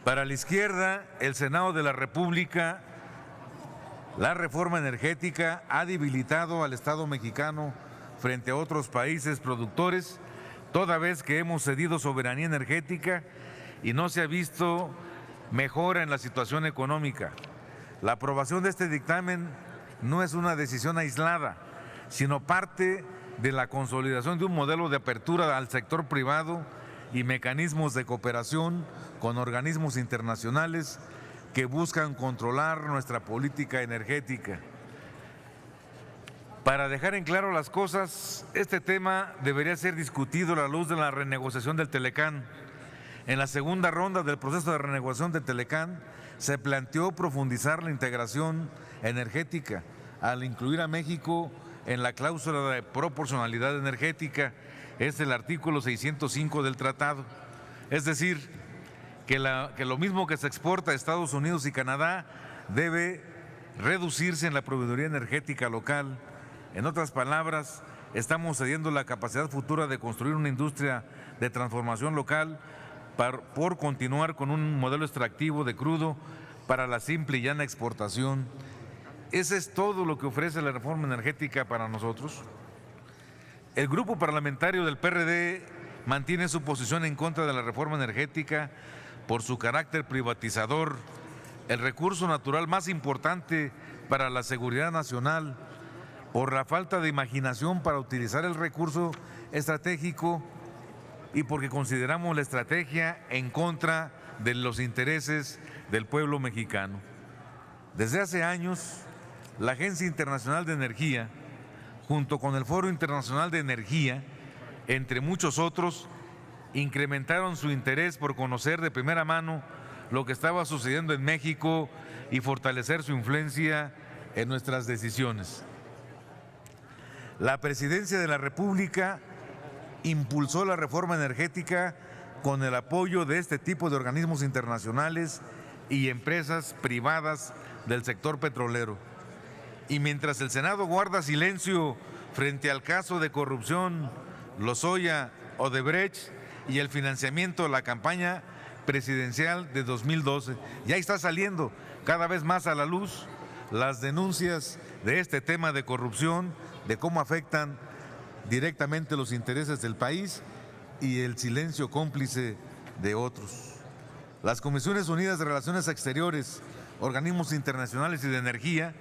Para la izquierda, el Senado de la República, la reforma energética ha debilitado al Estado mexicano frente a otros países productores, toda vez que hemos cedido soberanía energética y no se ha visto mejora en la situación económica. La aprobación de este dictamen no es una decisión aislada, sino parte de la consolidación de un modelo de apertura al sector privado y mecanismos de cooperación con organismos internacionales que buscan controlar nuestra política energética. Para dejar en claro las cosas, este tema debería ser discutido a la luz de la renegociación del Telecán. En la segunda ronda del proceso de renegociación del Telecán se planteó profundizar la integración energética al incluir a México en la cláusula de proporcionalidad energética, es el artículo 605 del tratado. Es decir, que lo mismo que se exporta a Estados Unidos y Canadá debe reducirse en la proveeduría energética local. En otras palabras, estamos cediendo la capacidad futura de construir una industria de transformación local por continuar con un modelo extractivo de crudo para la simple y llana exportación. Ese es todo lo que ofrece la reforma energética para nosotros. El grupo parlamentario del PRD mantiene su posición en contra de la reforma energética por su carácter privatizador, el recurso natural más importante para la seguridad nacional, por la falta de imaginación para utilizar el recurso estratégico y porque consideramos la estrategia en contra de los intereses del pueblo mexicano. Desde hace años, la Agencia Internacional de Energía, junto con el Foro Internacional de Energía, entre muchos otros, incrementaron su interés por conocer de primera mano lo que estaba sucediendo en México y fortalecer su influencia en nuestras decisiones. La Presidencia de la República impulsó la reforma energética con el apoyo de este tipo de organismos internacionales y empresas privadas del sector petrolero. Y mientras el Senado guarda silencio frente al caso de corrupción Lozoya Odebrecht y el financiamiento de la campaña presidencial de 2012, ya está saliendo cada vez más a la luz las denuncias de este tema de corrupción, de cómo afectan directamente los intereses del país y el silencio cómplice de otros. Las Comisiones Unidas de Relaciones Exteriores, organismos internacionales y de energía,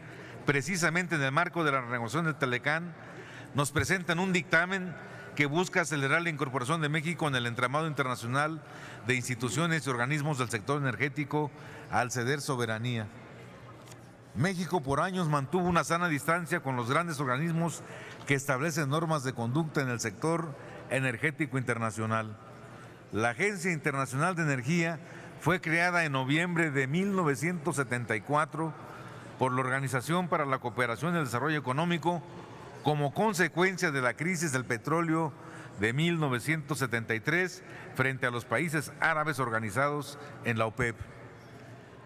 precisamente en el marco de la renegociación del Telecán, nos presentan un dictamen que busca acelerar la incorporación de México en el entramado internacional de instituciones y organismos del sector energético al ceder soberanía. México por años mantuvo una sana distancia con los grandes organismos que establecen normas de conducta en el sector energético internacional. La Agencia Internacional de Energía fue creada en noviembre de 1974 por la Organización para la Cooperación y el Desarrollo Económico como consecuencia de la crisis del petróleo de 1973 frente a los países árabes organizados en la OPEP.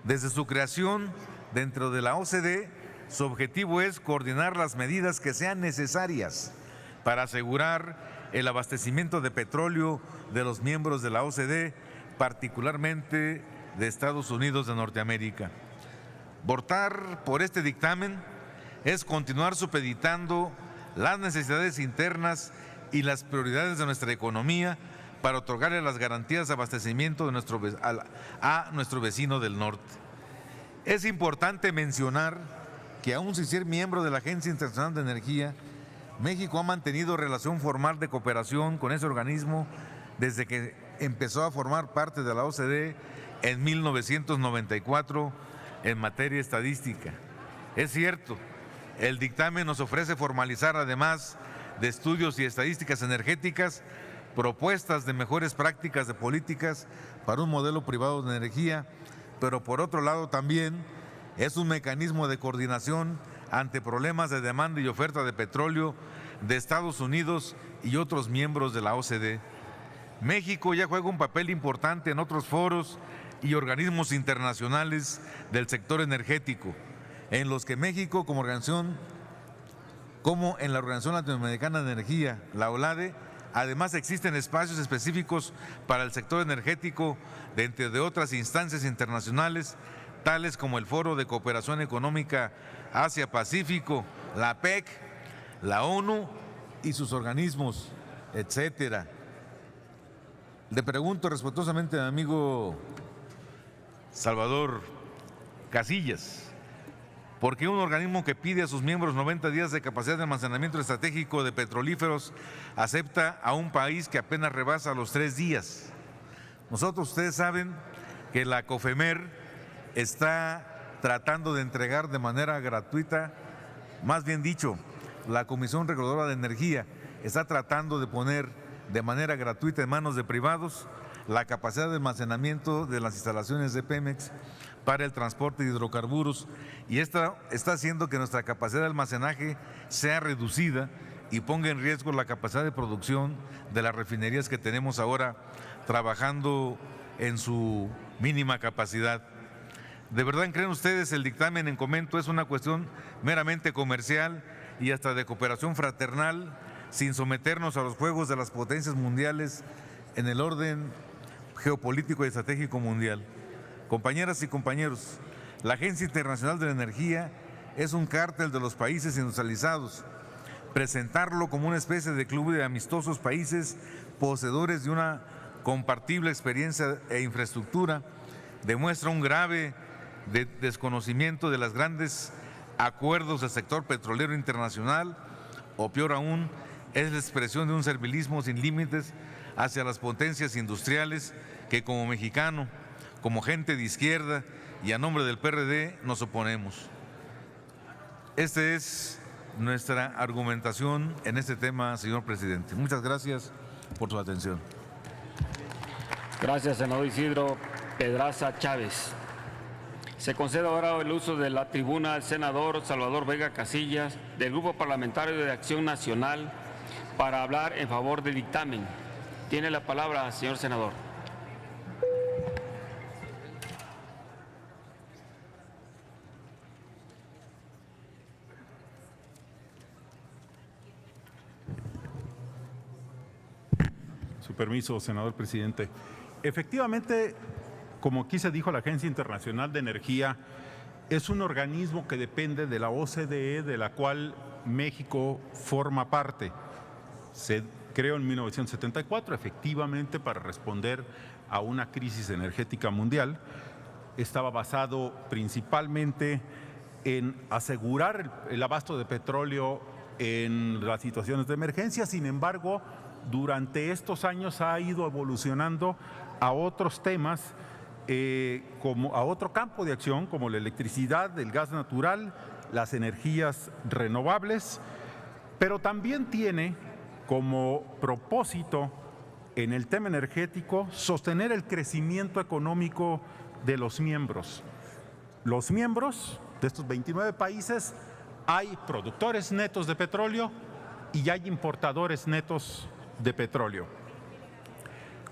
Desde su creación dentro de la OCDE, su objetivo es coordinar las medidas que sean necesarias para asegurar el abastecimiento de petróleo de los miembros de la OCDE, particularmente de Estados Unidos de Norteamérica. Votar por este dictamen es continuar supeditando las necesidades internas y las prioridades de nuestra economía para otorgarle las garantías de abastecimiento de a nuestro vecino del norte. Es importante mencionar que aún sin ser miembro de la Agencia Internacional de Energía, México ha mantenido relación formal de cooperación con ese organismo desde que empezó a formar parte de la OCDE en 1994 en materia estadística. Es cierto, el dictamen nos ofrece formalizar, además de estudios y estadísticas energéticas, propuestas de mejores prácticas de políticas para un modelo privado de energía, pero por otro lado también es un mecanismo de coordinación ante problemas de demanda y oferta de petróleo de Estados Unidos y otros miembros de la OCDE. México ya juega un papel importante en otros foros y organismos internacionales del sector energético, en los que México como en la Organización Latinoamericana de Energía, la OLADE, Además, existen espacios específicos para el sector energético dentro de otras instancias internacionales, tales como el Foro de Cooperación Económica Asia-Pacífico, la PEC, la ONU y sus organismos, etcétera. Le pregunto respetuosamente a mi amigo Salvador Casillas, ¿por qué un organismo que pide a sus miembros 90 días de capacidad de almacenamiento estratégico de petrolíferos acepta a un país que apenas rebasa los 3 días? Ustedes saben que la COFEMER está tratando de entregar de manera gratuita, más bien dicho, la Comisión Reguladora de Energía está tratando de poner de manera gratuita en manos de privados la capacidad de almacenamiento de las instalaciones de Pemex para el transporte de hidrocarburos, y esta está haciendo que nuestra capacidad de almacenaje sea reducida y ponga en riesgo la capacidad de producción de las refinerías que tenemos ahora trabajando en su mínima capacidad. ¿De verdad creen ustedes el dictamen en comento es una cuestión meramente comercial y hasta de cooperación fraternal, sin someternos a los juegos de las potencias mundiales en el orden geopolítico y estratégico mundial? Compañeras y compañeros, la Agencia Internacional de la Energía es un cártel de los países industrializados. Presentarlo como una especie de club de amistosos países poseedores de una compartible experiencia e infraestructura demuestra un grave desconocimiento de los grandes acuerdos del sector petrolero internacional, o peor aún, es la expresión de un servilismo sin límites hacia las potencias industriales que como mexicano, como gente de izquierda y a nombre del PRD nos oponemos. Esta es nuestra argumentación en este tema, señor presidente. Muchas gracias por su atención. Gracias, senador Isidro Pedraza Chávez. Se concede ahora el uso de la tribuna al senador Salvador Vega Casillas, del Grupo Parlamentario de Acción Nacional, para hablar en favor del dictamen. Tiene la palabra, señor senador. Su permiso, senador presidente. Efectivamente, como aquí se dijo, la Agencia Internacional de Energía es un organismo que depende de la OCDE, de la cual México forma parte. Se creó en 1974, efectivamente, para responder a una crisis energética mundial. Estaba basado principalmente en asegurar el abasto de petróleo en las situaciones de emergencia. Sin embargo, durante estos años ha ido evolucionando a otros temas, como a otro campo de acción, como la electricidad, el gas natural, las energías renovables, pero también tiene como propósito en el tema energético sostener el crecimiento económico de los miembros. Los miembros de estos 29 países, hay productores netos de petróleo y hay importadores netos de petróleo.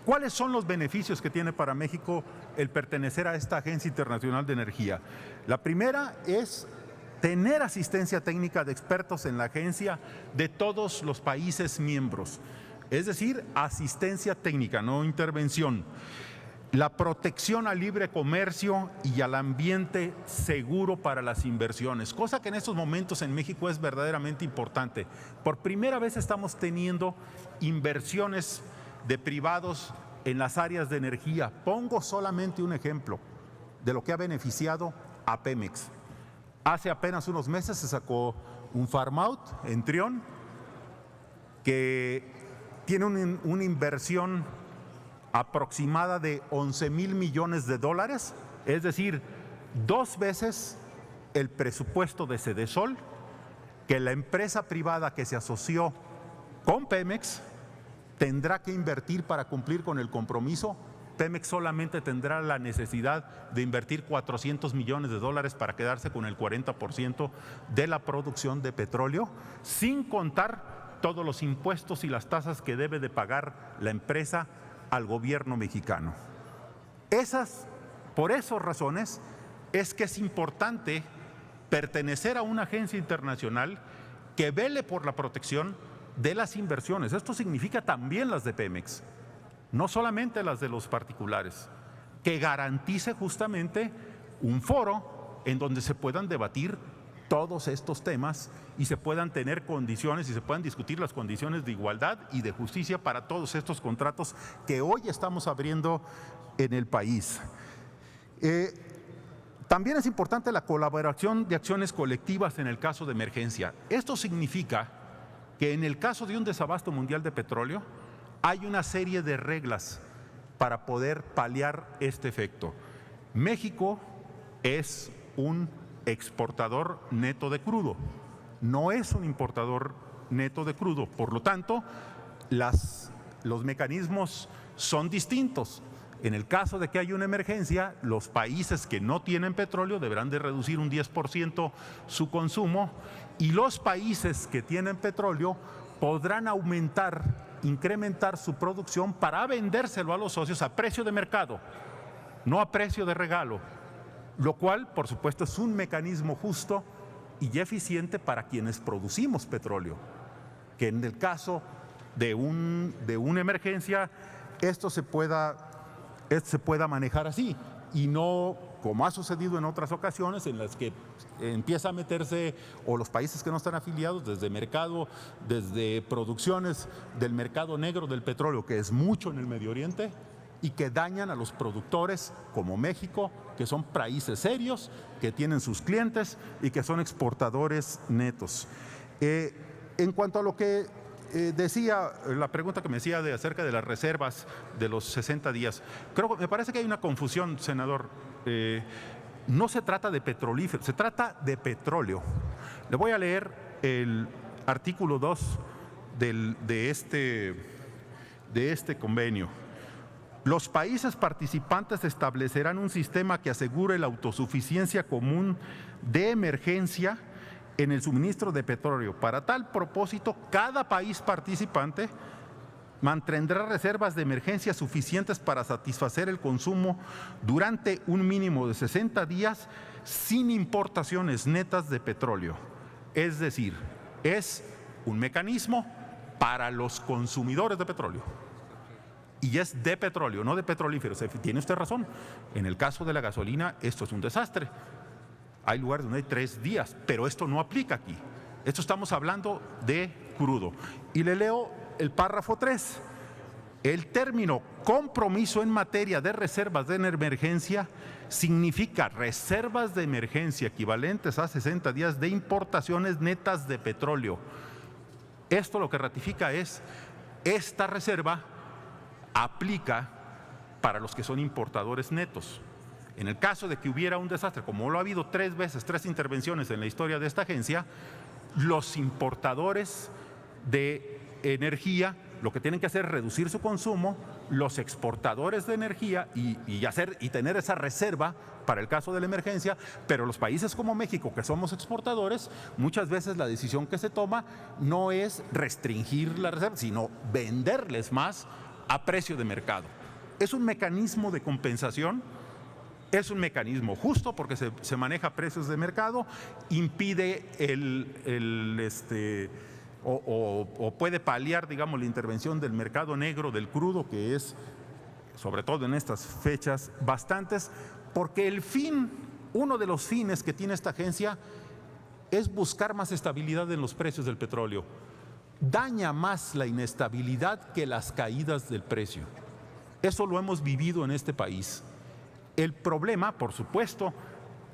¿Cuáles son los beneficios que tiene para México el pertenecer a esta Agencia Internacional de Energía? La primera es tener asistencia técnica de expertos en la agencia de todos los países miembros, es decir, asistencia técnica, no intervención. La protección al libre comercio y al ambiente seguro para las inversiones, cosa que en estos momentos en México es verdaderamente importante. Por primera vez estamos teniendo inversiones de privados en las áreas de energía. Pongo solamente un ejemplo de lo que ha beneficiado a Pemex. Hace apenas unos meses se sacó un farm out en Trión que tiene una inversión aproximada de 11,000 millones de dólares, es decir, 2 veces el presupuesto de Sedesol, que la empresa privada que se asoció con Pemex tendrá que invertir para cumplir con el compromiso. Pemex solamente tendrá la necesidad de invertir 400 millones de dólares para quedarse con el 40% de la producción de petróleo, sin contar todos los impuestos y las tasas que debe de pagar la empresa al gobierno mexicano. Por esas razones es que es importante pertenecer a una agencia internacional que vele por la protección de las inversiones. Esto significa también las de Pemex, no solamente las de los particulares, que garantice justamente un foro en donde se puedan debatir todos estos temas y se puedan tener condiciones y se puedan discutir las condiciones de igualdad y de justicia para todos estos contratos que hoy estamos abriendo en el país. También es importante la colaboración de acciones colectivas en el caso de emergencia. Esto significa que en el caso de un desabasto mundial de petróleo hay una serie de reglas para poder paliar este efecto. México es un exportador neto de crudo, no es un importador neto de crudo. Por lo tanto, los mecanismos son distintos. En el caso de que haya una emergencia, los países que no tienen petróleo deberán de reducir un 10% su consumo y los países que tienen petróleo podrán incrementar su producción para vendérselo a los socios a precio de mercado, no a precio de regalo, lo cual, por supuesto, es un mecanismo justo y eficiente para quienes producimos petróleo, que en el caso de una emergencia esto se pueda manejar así y no como ha sucedido en otras ocasiones en las que empieza a meterse o los países que no están afiliados desde producciones del mercado negro del petróleo, que es mucho en el Medio Oriente, y que dañan a los productores como México, que son países serios, que tienen sus clientes y que son exportadores netos. En cuanto a lo que decía, la pregunta que me hacía acerca de las reservas de los 60 días, me parece que hay una confusión, senador. No se trata de petrolíferos, se trata de petróleo. Le voy a leer el artículo 2 de este convenio. Los países participantes establecerán un sistema que asegure la autosuficiencia común de emergencia en el suministro de petróleo. Para tal propósito, cada país participante mantendrá reservas de emergencia suficientes para satisfacer el consumo durante un mínimo de 60 días sin importaciones netas de petróleo. Es decir, es un mecanismo para los consumidores de petróleo. Y es de petróleo, no de petrolíferos. Tiene usted razón. En el caso de la gasolina, esto es un desastre. Hay lugares donde hay 3 días, pero esto no aplica aquí. Esto estamos hablando de crudo. Y le leo el párrafo 3. El término compromiso en materia de reservas de emergencia significa reservas de emergencia equivalentes a 60 días de importaciones netas de petróleo. Esto lo que ratifica es esta reserva aplica para los que son importadores netos. En el caso de que hubiera un desastre, como lo ha habido 3 veces, 3 intervenciones en la historia de esta agencia, los importadores de energía lo que tienen que hacer es reducir su consumo, los exportadores de energía y tener esa reserva para el caso de la emergencia, pero los países como México, que somos exportadores, muchas veces la decisión que se toma no es restringir la reserva, sino venderles más a precio de mercado. Es un mecanismo de compensación, es un mecanismo justo porque se maneja a precios de mercado, impide o puede paliar, digamos, la intervención del mercado negro del crudo, que es, sobre todo en estas fechas, bastantes, porque uno de los fines que tiene esta agencia es buscar más estabilidad en los precios del petróleo. Daña más la inestabilidad que las caídas del precio. Eso lo hemos vivido en este país. El problema, por supuesto,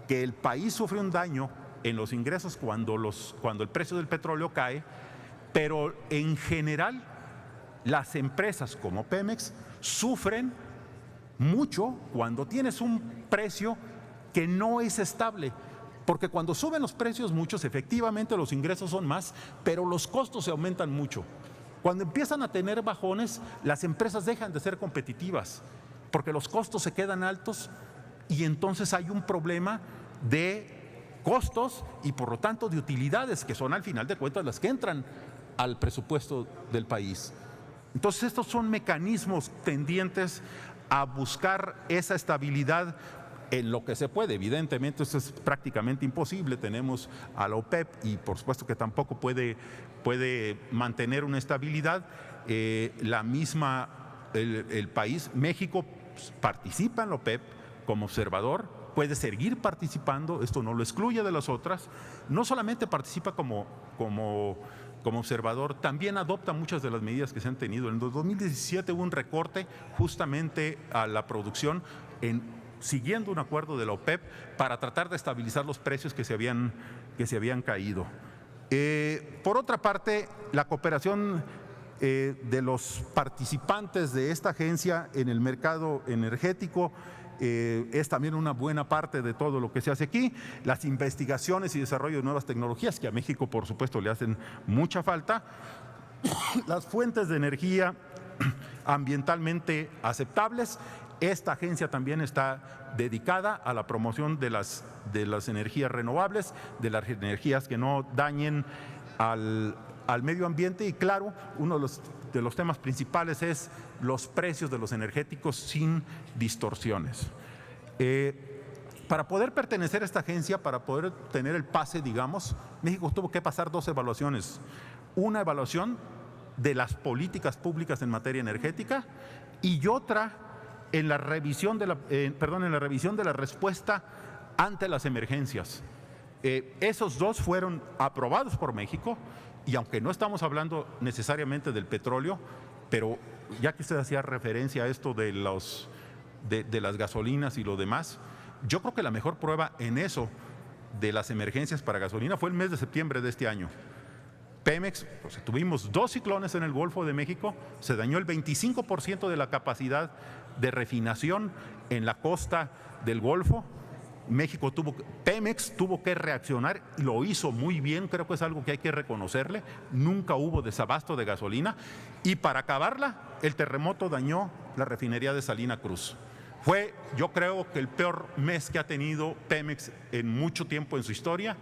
que el país sufre un daño en los ingresos cuando el precio del petróleo cae, pero en general las empresas como Pemex sufren mucho cuando tienes un precio que no es estable. Porque cuando suben los precios muchos, efectivamente los ingresos son más, pero los costos se aumentan mucho. Cuando empiezan a tener bajones, las empresas dejan de ser competitivas, porque los costos se quedan altos y entonces hay un problema de costos y por lo tanto de utilidades, que son al final de cuentas las que entran al presupuesto del país. Entonces estos son mecanismos tendientes a buscar esa estabilidad en lo que se puede. Evidentemente eso es prácticamente imposible. Tenemos a la OPEP y por supuesto que tampoco puede mantener una estabilidad. El país, México, participa en la OPEP como observador, puede seguir participando, esto no lo excluye de las otras. No solamente participa como observador, también adopta muchas de las medidas que se han tenido. En el 2017 hubo un recorte justamente a la producción siguiendo un acuerdo de la OPEP para tratar de estabilizar los precios que se habían caído. Por otra parte, la cooperación de los participantes de esta agencia en el mercado energético es también una buena parte de todo lo que se hace aquí. Las investigaciones y desarrollo de nuevas tecnologías, que a México por supuesto le hacen mucha falta. Las fuentes de energía ambientalmente aceptables. Esta agencia también está dedicada a la promoción de las energías renovables, de las energías que no dañen al medio ambiente. Y claro, uno de los temas principales es los precios de los energéticos sin distorsiones. Para poder pertenecer a esta agencia, para poder tener el pase, digamos, México tuvo que pasar 2 evaluaciones. Una evaluación de las políticas públicas en materia energética y otra en la revisión de la respuesta ante las emergencias. Esos 2 fueron aprobados por México. Y aunque no estamos hablando necesariamente del petróleo, pero ya que usted hacía referencia a esto de las gasolinas y lo demás, yo creo que la mejor prueba en eso de las emergencias para gasolina fue el mes de septiembre de este año. Pemex, pues, tuvimos 2 ciclones en el Golfo de México, se dañó el 25% de la capacidad de refinación en la costa del Golfo. Pemex tuvo que reaccionar y lo hizo muy bien, creo que es algo que hay que reconocerle. Nunca hubo desabasto de gasolina y para acabarla, el terremoto dañó la refinería de Salina Cruz. Fue, yo creo, que el peor mes que ha tenido Pemex en mucho tiempo en su historia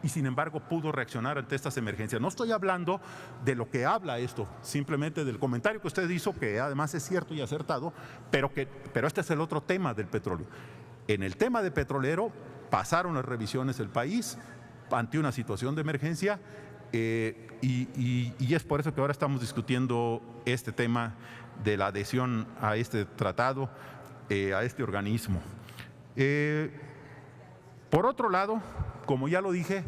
y sin embargo pudo reaccionar ante estas emergencias. No estoy hablando de lo que habla esto, simplemente del comentario que usted hizo, que además es cierto y acertado, pero este es el otro tema del petróleo. En el tema de petrolero pasaron las revisiones del país ante una situación de emergencia y es por eso que ahora estamos discutiendo este tema de la adhesión a este tratado, a este organismo. Por otro lado, como ya lo dije,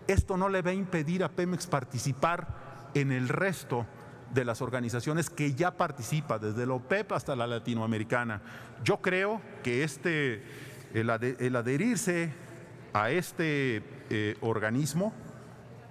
esto no le va a impedir a Pemex participar en el resto de las organizaciones que ya participa, desde la OPEP hasta la latinoamericana. Yo creo que el adherirse a este organismo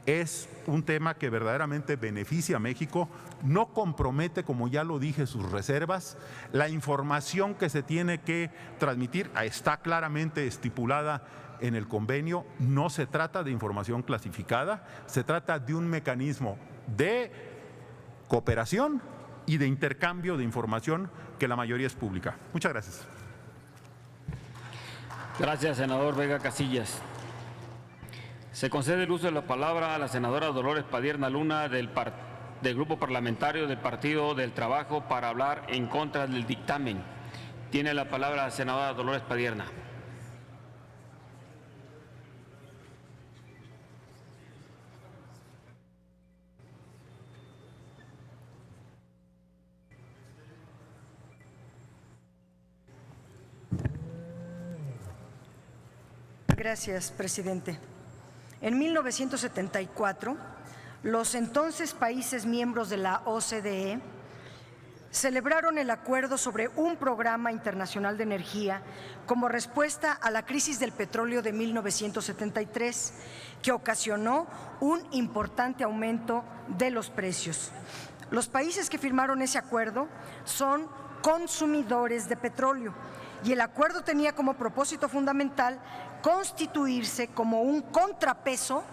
es un tema que verdaderamente beneficia a México, no compromete, como ya lo dije, sus reservas. La información que se tiene que transmitir está claramente estipulada en el convenio. No se trata de información clasificada, se trata de un mecanismo de cooperación y de intercambio de información que la mayoría es pública. Muchas gracias. Gracias, senador Vega Casillas. Se concede el uso de la palabra a la senadora Dolores Padierna Luna del Grupo Parlamentario del Partido del Trabajo para hablar en contra del dictamen. Tiene la palabra la senadora Dolores Padierna. Gracias, presidente. En 1974, los entonces países miembros de la OCDE celebraron el acuerdo sobre un programa internacional de energía como respuesta a la crisis del petróleo de 1973, que ocasionó un importante aumento de los precios. Los países que firmaron ese acuerdo son consumidores de petróleo y el acuerdo tenía como propósito fundamental constituirse como un contrapeso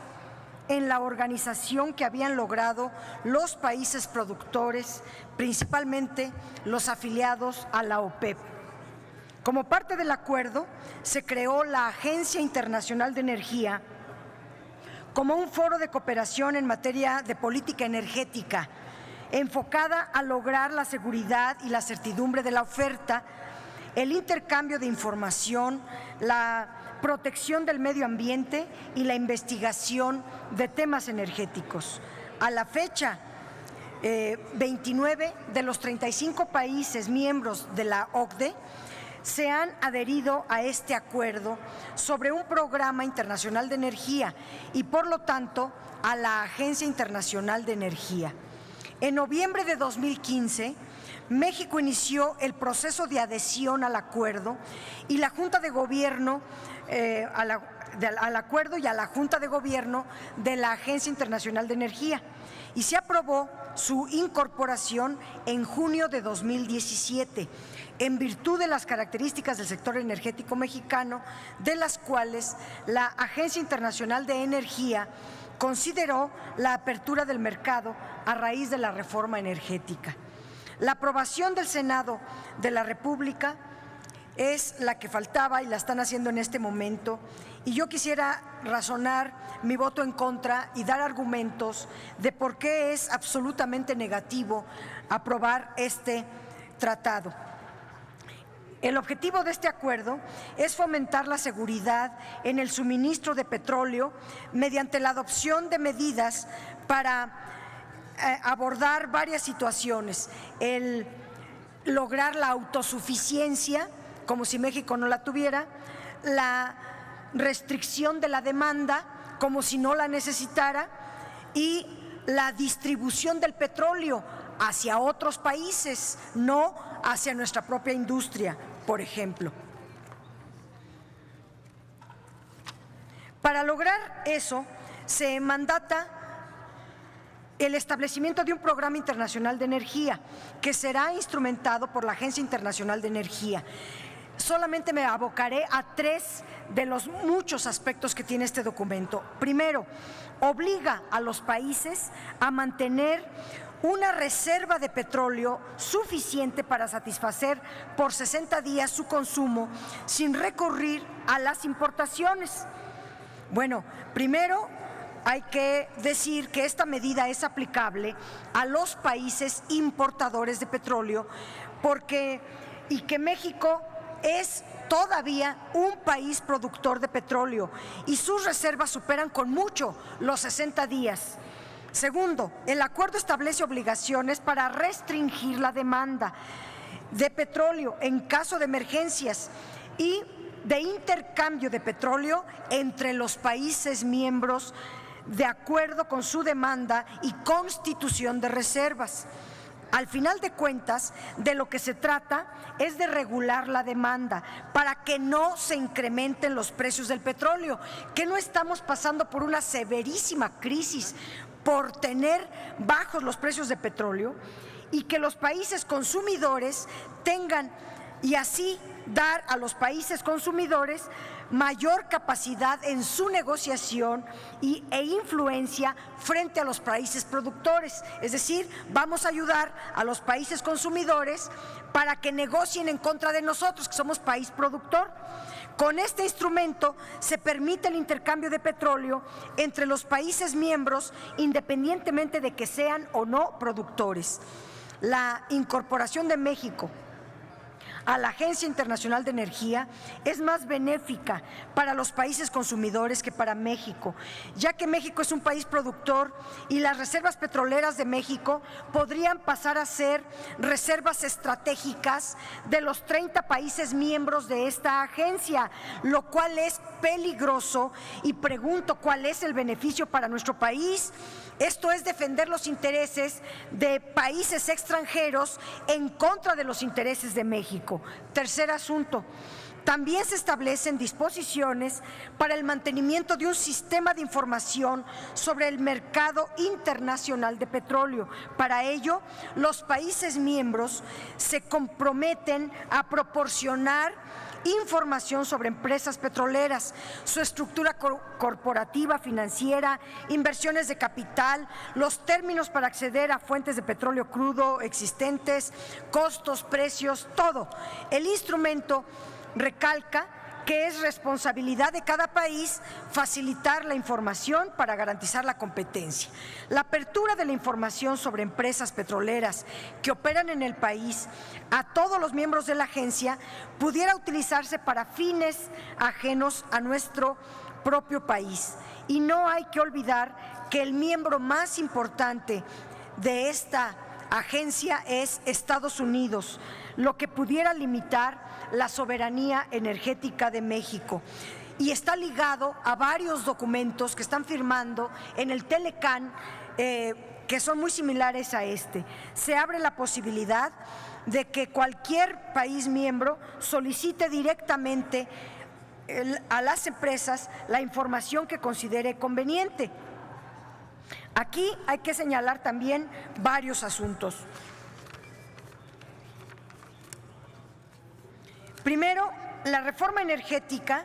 en la organización que habían logrado los países productores, principalmente los afiliados a la OPEP. Como parte del acuerdo, se creó la Agencia Internacional de Energía como un foro de cooperación en materia de política energética, enfocada a lograr la seguridad y la certidumbre de la oferta el intercambio de información, la protección del medio ambiente y la investigación de temas energéticos. A la fecha, 29 de los 35 países miembros de la OCDE se han adherido a este acuerdo sobre un programa internacional de energía y, por lo tanto, a la Agencia Internacional de Energía. En noviembre de 2015, México inició el proceso de adhesión al acuerdo y la Junta de Gobierno al acuerdo y a la Junta de Gobierno de la Agencia Internacional de Energía, y se aprobó su incorporación en junio de 2017, en virtud de las características del sector energético mexicano, de las cuales la Agencia Internacional de Energía consideró la apertura del mercado a raíz de la reforma energética. La aprobación del Senado de la República es la que faltaba y la están haciendo en este momento, y yo quisiera razonar mi voto en contra y dar argumentos de por qué es absolutamente negativo aprobar este tratado. El objetivo de este acuerdo es fomentar la seguridad en el suministro de petróleo mediante la adopción de medidas para abordar varias situaciones: el lograr la autosuficiencia, como si México no la tuviera; la restricción de la demanda, como si no la necesitara; y la distribución del petróleo hacia otros países, no hacia nuestra propia industria, por ejemplo. Para lograr eso, se mandata el establecimiento de un programa internacional de energía que será instrumentado por la Agencia Internacional de Energía. Solamente me abocaré a 3 de los muchos aspectos que tiene este documento. Primero, obliga a los países a mantener una reserva de petróleo suficiente para satisfacer por 60 días su consumo sin recurrir a las importaciones. Bueno, primero hay que decir que esta medida es aplicable a los países importadores de petróleo y que México es todavía un país productor de petróleo y sus reservas superan con mucho los 60 días. Segundo, el acuerdo establece obligaciones para restringir la demanda de petróleo en caso de emergencias y de intercambio de petróleo entre los países miembros de acuerdo con su demanda y constitución de reservas. Al final de cuentas, de lo que se trata es de regular la demanda para que no se incrementen los precios del petróleo, que no estamos pasando por una severísima crisis por tener bajos los precios de petróleo, y que los países consumidores tengan, y así dar a los países consumidores mayor capacidad en su negociación e influencia frente a los países productores. Es decir, vamos a ayudar a los países consumidores para que negocien en contra de nosotros, que somos país productor. Con este instrumento se permite el intercambio de petróleo entre los países miembros, independientemente de que sean o no productores. La incorporación de México a la Agencia Internacional de Energía es más benéfica para los países consumidores que para México, ya que México es un país productor y las reservas petroleras de México podrían pasar a ser reservas estratégicas de los 30 países miembros de esta agencia, lo cual es peligroso, y pregunto cuál es el beneficio para nuestro país. Esto es defender los intereses de países extranjeros en contra de los intereses de México. Tercer asunto, también se establecen disposiciones para el mantenimiento de un sistema de información sobre el mercado internacional de petróleo. Para ello, los países miembros se comprometen a proporcionar información sobre empresas petroleras, su estructura corporativa, financiera, inversiones de capital, los términos para acceder a fuentes de petróleo crudo existentes, costos, precios, todo. El instrumento recalca que es responsabilidad de cada país facilitar la información para garantizar la competencia. La apertura de la información sobre empresas petroleras que operan en el país a todos los miembros de la agencia pudiera utilizarse para fines ajenos a nuestro propio país. Y no hay que olvidar que el miembro más importante de esta agencia es Estados Unidos, lo que pudiera limitar la soberanía energética de México. Y está ligado a varios documentos que están firmando en el Telecán, que son muy similares a este. Se abre la posibilidad de que cualquier país miembro solicite directamente a las empresas la información que considere conveniente. Aquí hay que señalar también varios asuntos. Primero, la reforma energética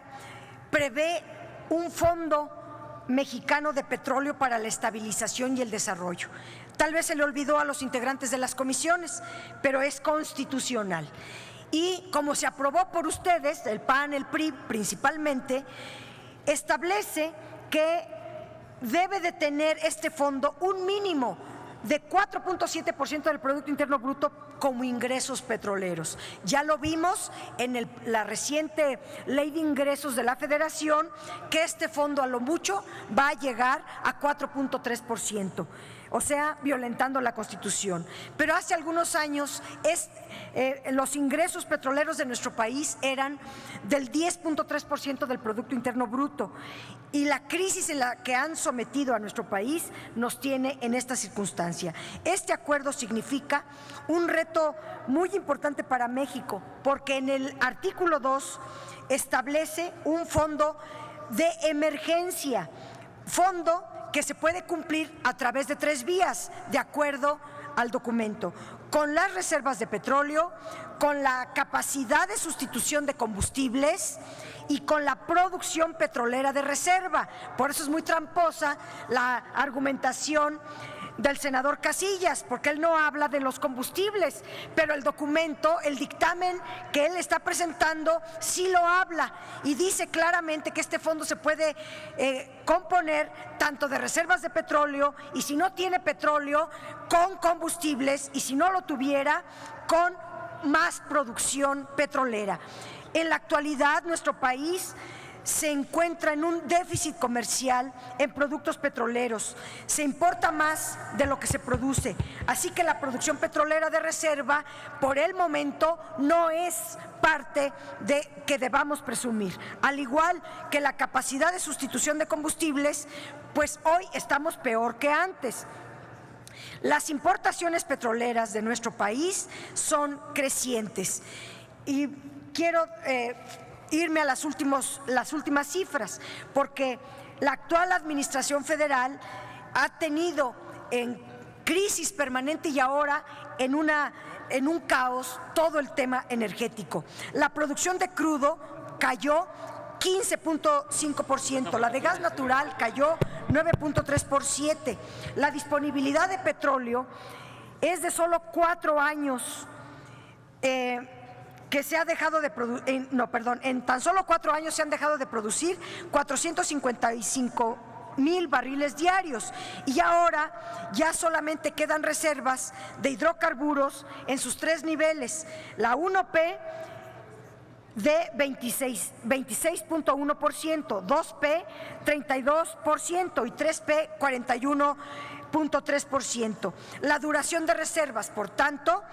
prevé un fondo mexicano de petróleo para la estabilización y el desarrollo. Tal vez se le olvidó a los integrantes de las comisiones, pero es constitucional. Y como se aprobó por ustedes, el PAN, el PRI principalmente, establece que debe de tener este fondo un mínimo de 4.7% del Producto Interno Bruto como ingresos petroleros. Ya lo vimos en la reciente Ley de Ingresos de la Federación, que este fondo a lo mucho va a llegar a 4.3%. O sea, violentando la Constitución. Pero hace algunos años los ingresos petroleros de nuestro país eran del 10.3% del Producto Interno Bruto. Y la crisis en la que han sometido a nuestro país nos tiene en esta circunstancia. Este acuerdo significa un reto muy importante para México, porque en el artículo 2 establece un fondo de emergencia, fondo que se puede cumplir a través de 3 vías, de acuerdo al documento: con las reservas de petróleo, con la capacidad de sustitución de combustibles y con la producción petrolera de reserva. Por eso es muy tramposa la argumentación del senador Casillas, porque él no habla de los combustibles, pero el documento, el dictamen que él está presentando, sí lo habla y dice claramente que este fondo se puede componer tanto de reservas de petróleo, y si no tiene petróleo, con combustibles, y si no lo tuviera, con más producción petrolera. En la actualidad, nuestro país se encuentra en un déficit comercial en productos petroleros. Se importa más de lo que se produce, así que la producción petrolera de reserva por el momento no es parte de que debamos presumir. Al igual que la capacidad de sustitución de combustibles, pues hoy estamos peor que antes. Las importaciones petroleras de nuestro país son crecientes y quiero irme a las últimas cifras, porque la actual administración federal ha tenido en crisis permanente y ahora en un caos todo el tema energético. La producción de crudo cayó 15.5%, la de gas natural cayó 9.3%, la disponibilidad de petróleo es de solo 4 años, que se ha dejado de producir, en tan solo 4 años se han dejado de producir 455,000 barriles diarios, y ahora ya solamente quedan reservas de hidrocarburos en sus 3 niveles, la 1P de 26.1%, 2P 32% y 3P 41.3%. La duración de reservas, por tanto,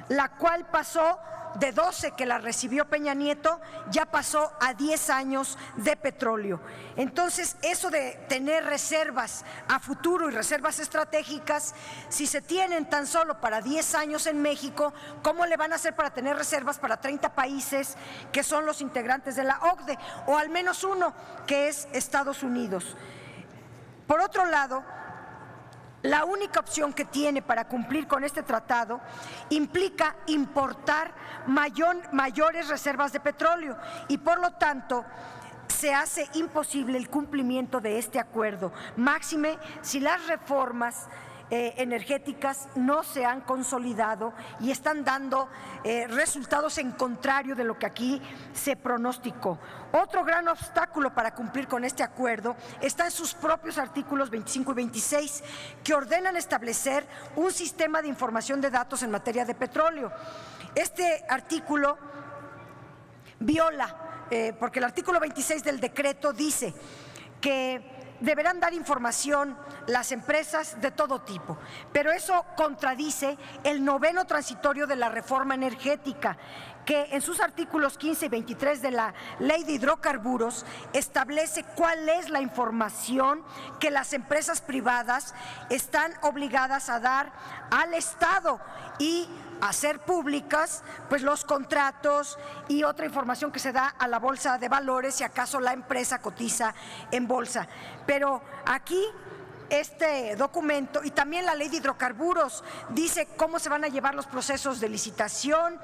la cual pasó de 12 que la recibió Peña Nieto, ya pasó a 10 años de petróleo. Entonces, eso de tener reservas a futuro y reservas estratégicas, si se tienen tan solo para 10 años en México, ¿cómo le van a hacer para tener reservas para 30 países que son los integrantes de la OCDE, o al menos uno, que es Estados Unidos? Por otro lado, la única opción que tiene para cumplir con este tratado implica importar mayores reservas de petróleo y, por lo tanto, se hace imposible el cumplimiento de este acuerdo, máxime si las reformas energéticas no se han consolidado y están dando resultados en contrario de lo que aquí se pronosticó. Otro gran obstáculo para cumplir con este acuerdo está en sus propios artículos 25 y 26, que ordenan establecer un sistema de información de datos en materia de petróleo. Este artículo viola, porque el artículo 26 del decreto dice que deberán dar información las empresas de todo tipo, pero eso contradice el 9º transitorio de la reforma energética, que en sus artículos 15 y 23 de la Ley de Hidrocarburos establece cuál es la información que las empresas privadas están obligadas a dar al Estado y hacer públicas pues los contratos y otra información que se da a la bolsa de valores si acaso la empresa cotiza en bolsa. Pero aquí este documento y también la Ley de Hidrocarburos dice cómo se van a llevar los procesos de licitación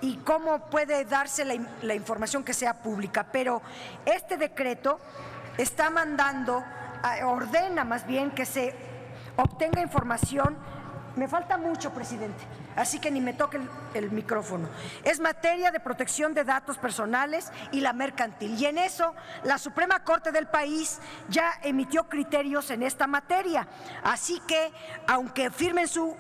y cómo puede darse la información que sea pública, pero este decreto está mandando, ordena más bien que se obtenga información. Me falta mucho, presidente, así que ni me toque el micrófono. Es materia de protección de datos personales y la mercantil. Y en eso la Suprema Corte del país ya emitió criterios en esta materia. Así que, aunque firmen su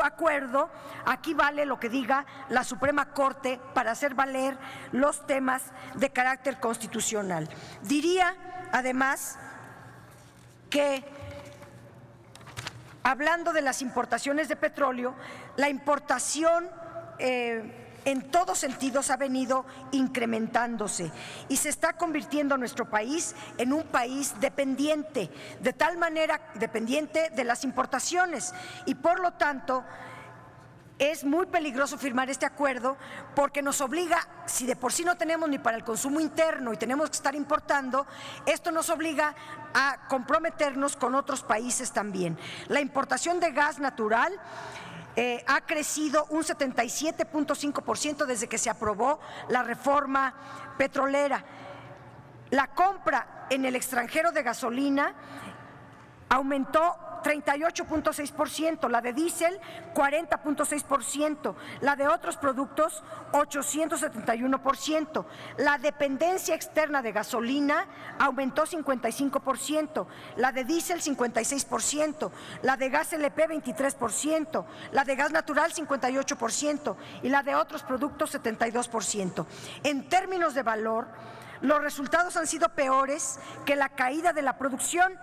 acuerdo, aquí vale lo que diga la Suprema Corte para hacer valer los temas de carácter constitucional. Diría, además, que hablando de las importaciones de petróleo, la importación en todos sentidos ha venido incrementándose y se está convirtiendo nuestro país en un país dependiente, de tal manera dependiente de las importaciones, y por lo tanto es muy peligroso firmar este acuerdo porque nos obliga, si de por sí no tenemos ni para el consumo interno y tenemos que estar importando, esto nos obliga a comprometernos con otros países también. La importación de gas natural ha crecido un 77.5% desde que se aprobó la reforma petrolera. La compra en el extranjero de gasolina aumentó 38.6%, la de diésel 40.6%, la de otros productos 871%, la dependencia externa de gasolina aumentó 55%, la de diésel 56%, la de gas LP 23%, la de gas natural 58% y la de otros productos 72%. En términos de valor, los resultados han sido peores que la caída de la producción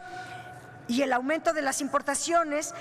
y el aumento de las importaciones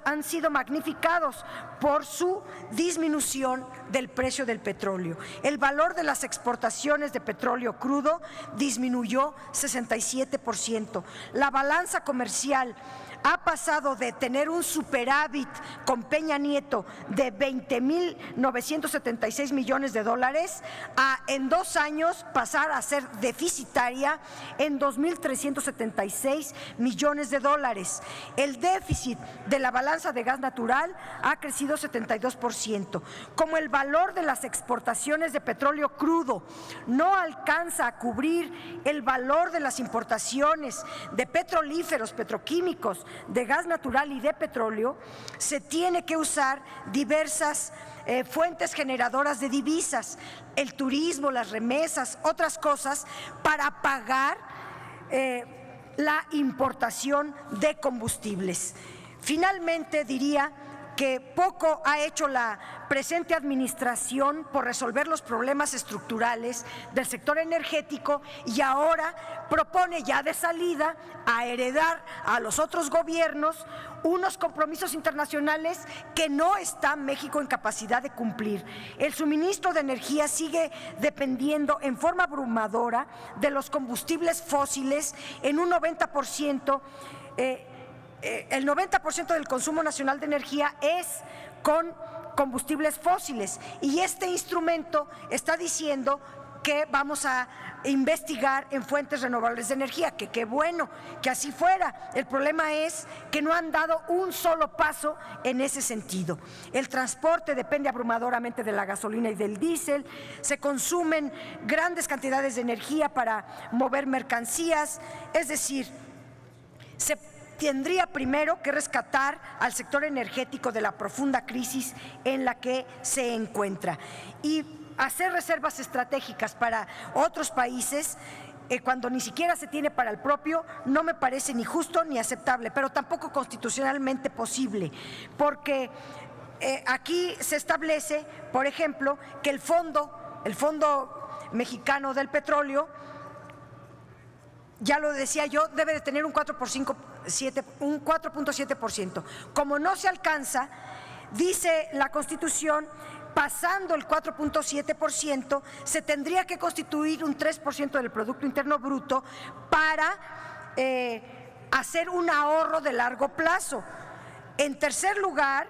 han sido magnificados por su disminución del precio del petróleo. El valor de las exportaciones de petróleo crudo disminuyó 67%. La balanza comercial ha pasado de tener un superávit con Peña Nieto de 20.976 millones de dólares a en 2 años pasar a ser deficitaria en 2.376 millones de dólares. El déficit de la balanza de gas natural ha crecido 72%. Como el valor de las exportaciones de petróleo crudo no alcanza a cubrir el valor de las importaciones de petrolíferos, petroquímicos, de gas natural y de petróleo, se tiene que usar diversas fuentes generadoras de divisas, el turismo, las remesas, otras cosas, para pagar la importación de combustibles. Finalmente, diría que poco ha hecho la presente administración por resolver los problemas estructurales del sector energético y ahora propone ya de salida a heredar a los otros gobiernos unos compromisos internacionales que no está México en capacidad de cumplir. El suministro de energía sigue dependiendo en forma abrumadora de los combustibles fósiles en un 90%. El 90% del consumo nacional de energía es con combustibles fósiles y este instrumento está diciendo que vamos a investigar en fuentes renovables de energía, que qué bueno que así fuera. El problema es que no han dado un solo paso en ese sentido. El transporte depende abrumadoramente de la gasolina y del diésel, se consumen grandes cantidades de energía para mover mercancías, es decir, tendría primero que rescatar al sector energético de la profunda crisis en la que se encuentra y hacer reservas estratégicas para otros países cuando ni siquiera se tiene para el propio, no me parece ni justo ni aceptable, pero tampoco constitucionalmente posible, porque aquí se establece, por ejemplo, que el Fondo Mexicano del Petróleo, ya lo decía yo, debe de tener un 4.7%. Como no se alcanza, dice la Constitución, pasando el 4.7%, se tendría que constituir un 3% del Producto Interno Bruto para hacer un ahorro de largo plazo. En tercer lugar,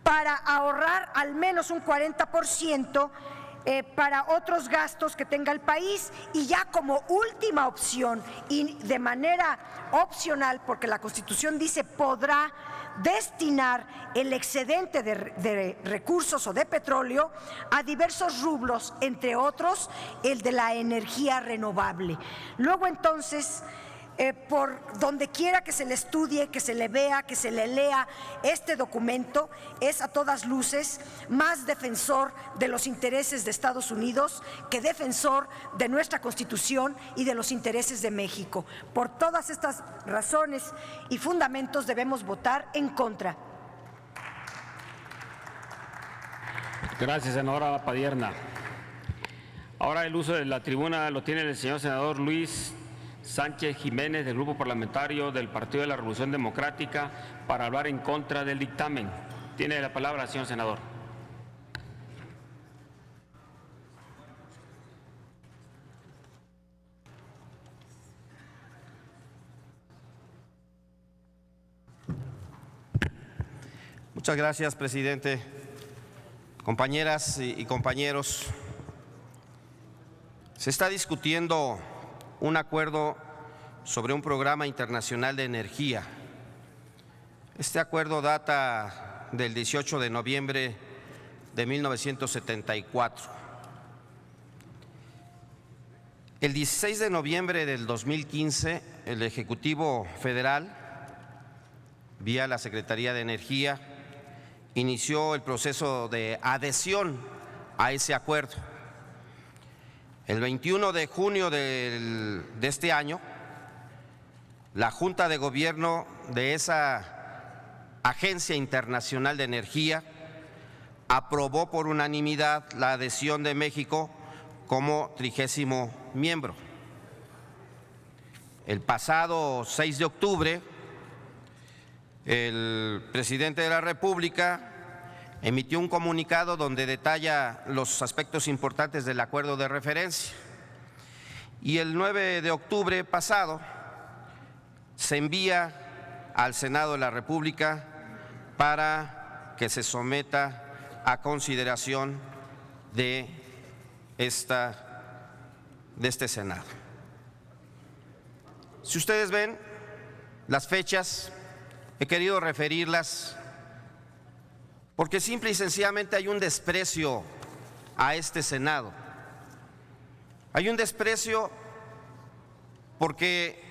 para ahorrar al menos un 40% para otros gastos que tenga el país, y ya como última opción y de manera opcional, porque la Constitución dice podrá destinar el excedente de recursos o de petróleo a diversos rubros, entre otros el de la energía renovable. Luego entonces, por donde quiera que se le estudie, que se le vea, que se le lea este documento, es a todas luces más defensor de los intereses de Estados Unidos que defensor de nuestra Constitución y de los intereses de México. Por todas estas razones y fundamentos debemos votar en contra. Gracias, senadora Padierna. Ahora el uso de la tribuna lo tiene el señor senador Luis Sánchez Jiménez, del Grupo Parlamentario del Partido de la Revolución Democrática, para hablar en contra del dictamen. Tiene la palabra, señor senador. Muchas gracias, presidente. Compañeras y compañeros, se está discutiendo un acuerdo sobre un programa internacional de energía. Este acuerdo data del 18 de noviembre de 1974. El 16 de noviembre del 2015, el Ejecutivo Federal, vía la Secretaría de Energía, inició el proceso de adhesión a ese acuerdo. El 21 de junio de este año, la Junta de Gobierno de esa Agencia Internacional de Energía aprobó por unanimidad la adhesión de México como 30º miembro. El pasado 6 de octubre, el presidente de la República emitió un comunicado donde detalla los aspectos importantes del acuerdo de referencia. Y el 9 de octubre pasado se envía al Senado de la República para que se someta a consideración de este Senado. Si ustedes ven las fechas, he querido referirlas porque simple y sencillamente hay un desprecio a este Senado. Hay un desprecio porque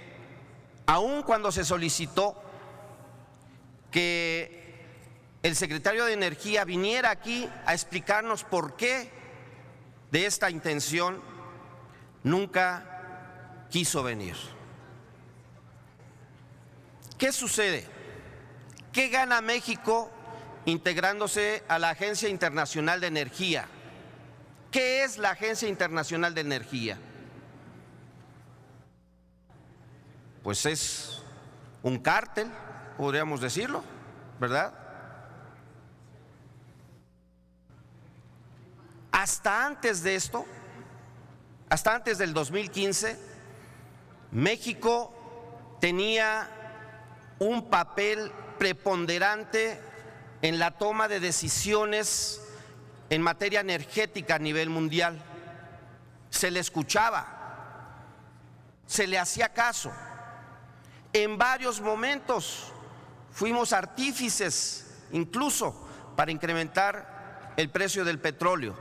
aun cuando se solicitó que el secretario de Energía viniera aquí a explicarnos por qué de esta intención, nunca quiso venir. ¿Qué sucede? ¿Qué gana México integrándose a la Agencia Internacional de Energía? ¿Qué es la Agencia Internacional de Energía? Pues es un cártel, podríamos decirlo, ¿verdad? Hasta antes de esto, hasta antes del 2015, México tenía un papel preponderante en la toma de decisiones en materia energética a nivel mundial. Se le escuchaba, se le hacía caso. En varios momentos fuimos artífices, incluso para incrementar el precio del petróleo.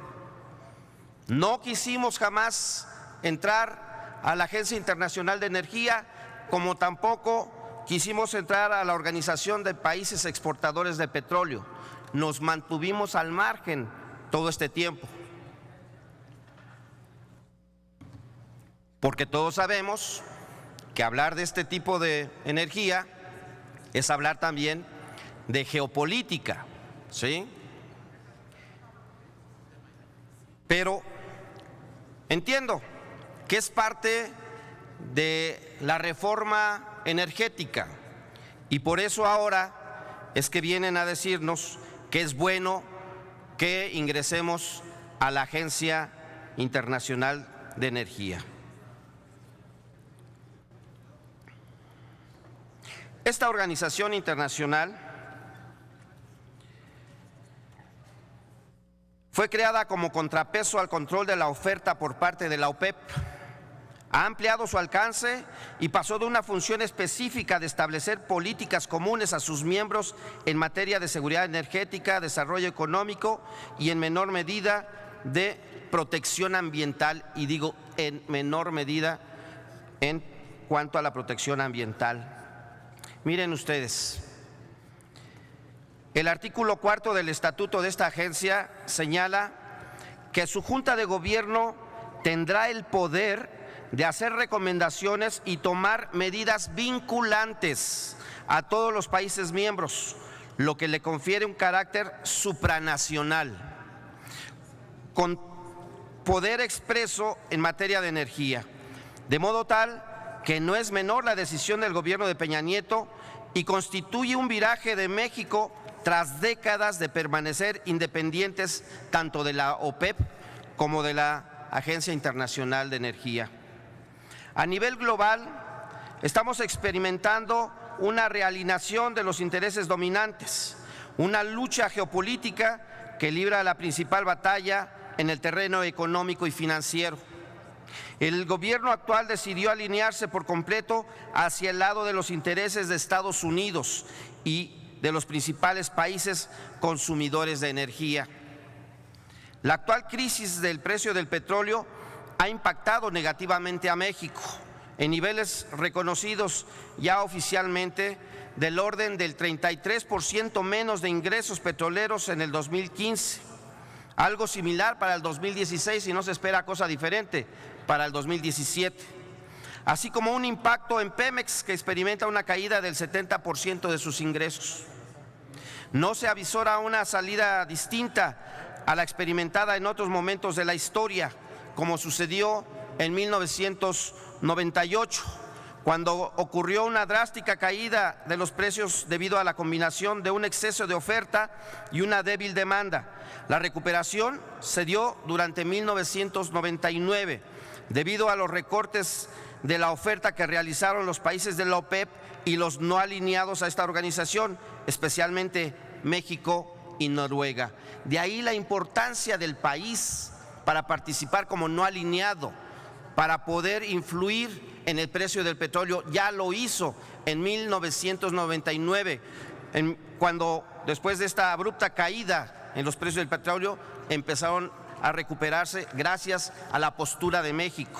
No quisimos jamás entrar a la Agencia Internacional de Energía, como tampoco quisimos entrar a la Organización de Países Exportadores de Petróleo. Nos mantuvimos al margen todo este tiempo, porque todos sabemos que hablar de este tipo de energía es hablar también de geopolítica, ¿sí? Pero entiendo que es parte de la reforma energética y por eso ahora es que vienen a decirnos que es bueno que ingresemos a la Agencia Internacional de Energía. Esta organización internacional fue creada como contrapeso al control de la oferta por parte de la OPEP. Ha ampliado su alcance y pasó de una función específica de establecer políticas comunes a sus miembros en materia de seguridad energética, desarrollo económico y en menor medida de protección ambiental, y digo en menor medida en cuanto a la protección ambiental. Miren ustedes, el artículo 4 del estatuto de esta agencia señala que su Junta de Gobierno tendrá el poder de hacer recomendaciones y tomar medidas vinculantes a todos los países miembros, lo que le confiere un carácter supranacional, con poder expreso en materia de energía, de modo tal que no es menor la decisión del gobierno de Peña Nieto y constituye un viraje de México tras décadas de permanecer independientes tanto de la OPEP como de la Agencia Internacional de Energía. A nivel global, estamos experimentando una realineación de los intereses dominantes, una lucha geopolítica que libra la principal batalla en el terreno económico y financiero. El gobierno actual decidió alinearse por completo hacia el lado de los intereses de Estados Unidos y de los principales países consumidores de energía. La actual crisis del precio del petróleo ha impactado negativamente a México en niveles reconocidos ya oficialmente del orden del 33% menos de ingresos petroleros en el 2015, algo similar para el 2016 y no se espera cosa diferente para el 2017, así como un impacto en Pemex, que experimenta una caída del 70% de sus ingresos. No se avisora una salida distinta a la experimentada en otros momentos de la historia, como sucedió en 1998, cuando ocurrió una drástica caída de los precios debido a la combinación de un exceso de oferta y una débil demanda. La recuperación se dio durante 1999, debido a los recortes de la oferta que realizaron los países de la OPEP y los no alineados a esta organización, especialmente México y Noruega. De ahí la importancia del país para participar como no alineado, para poder influir en el precio del petróleo. Ya lo hizo en 1999, cuando después de esta abrupta caída en los precios del petróleo empezaron a recuperarse gracias a la postura de México.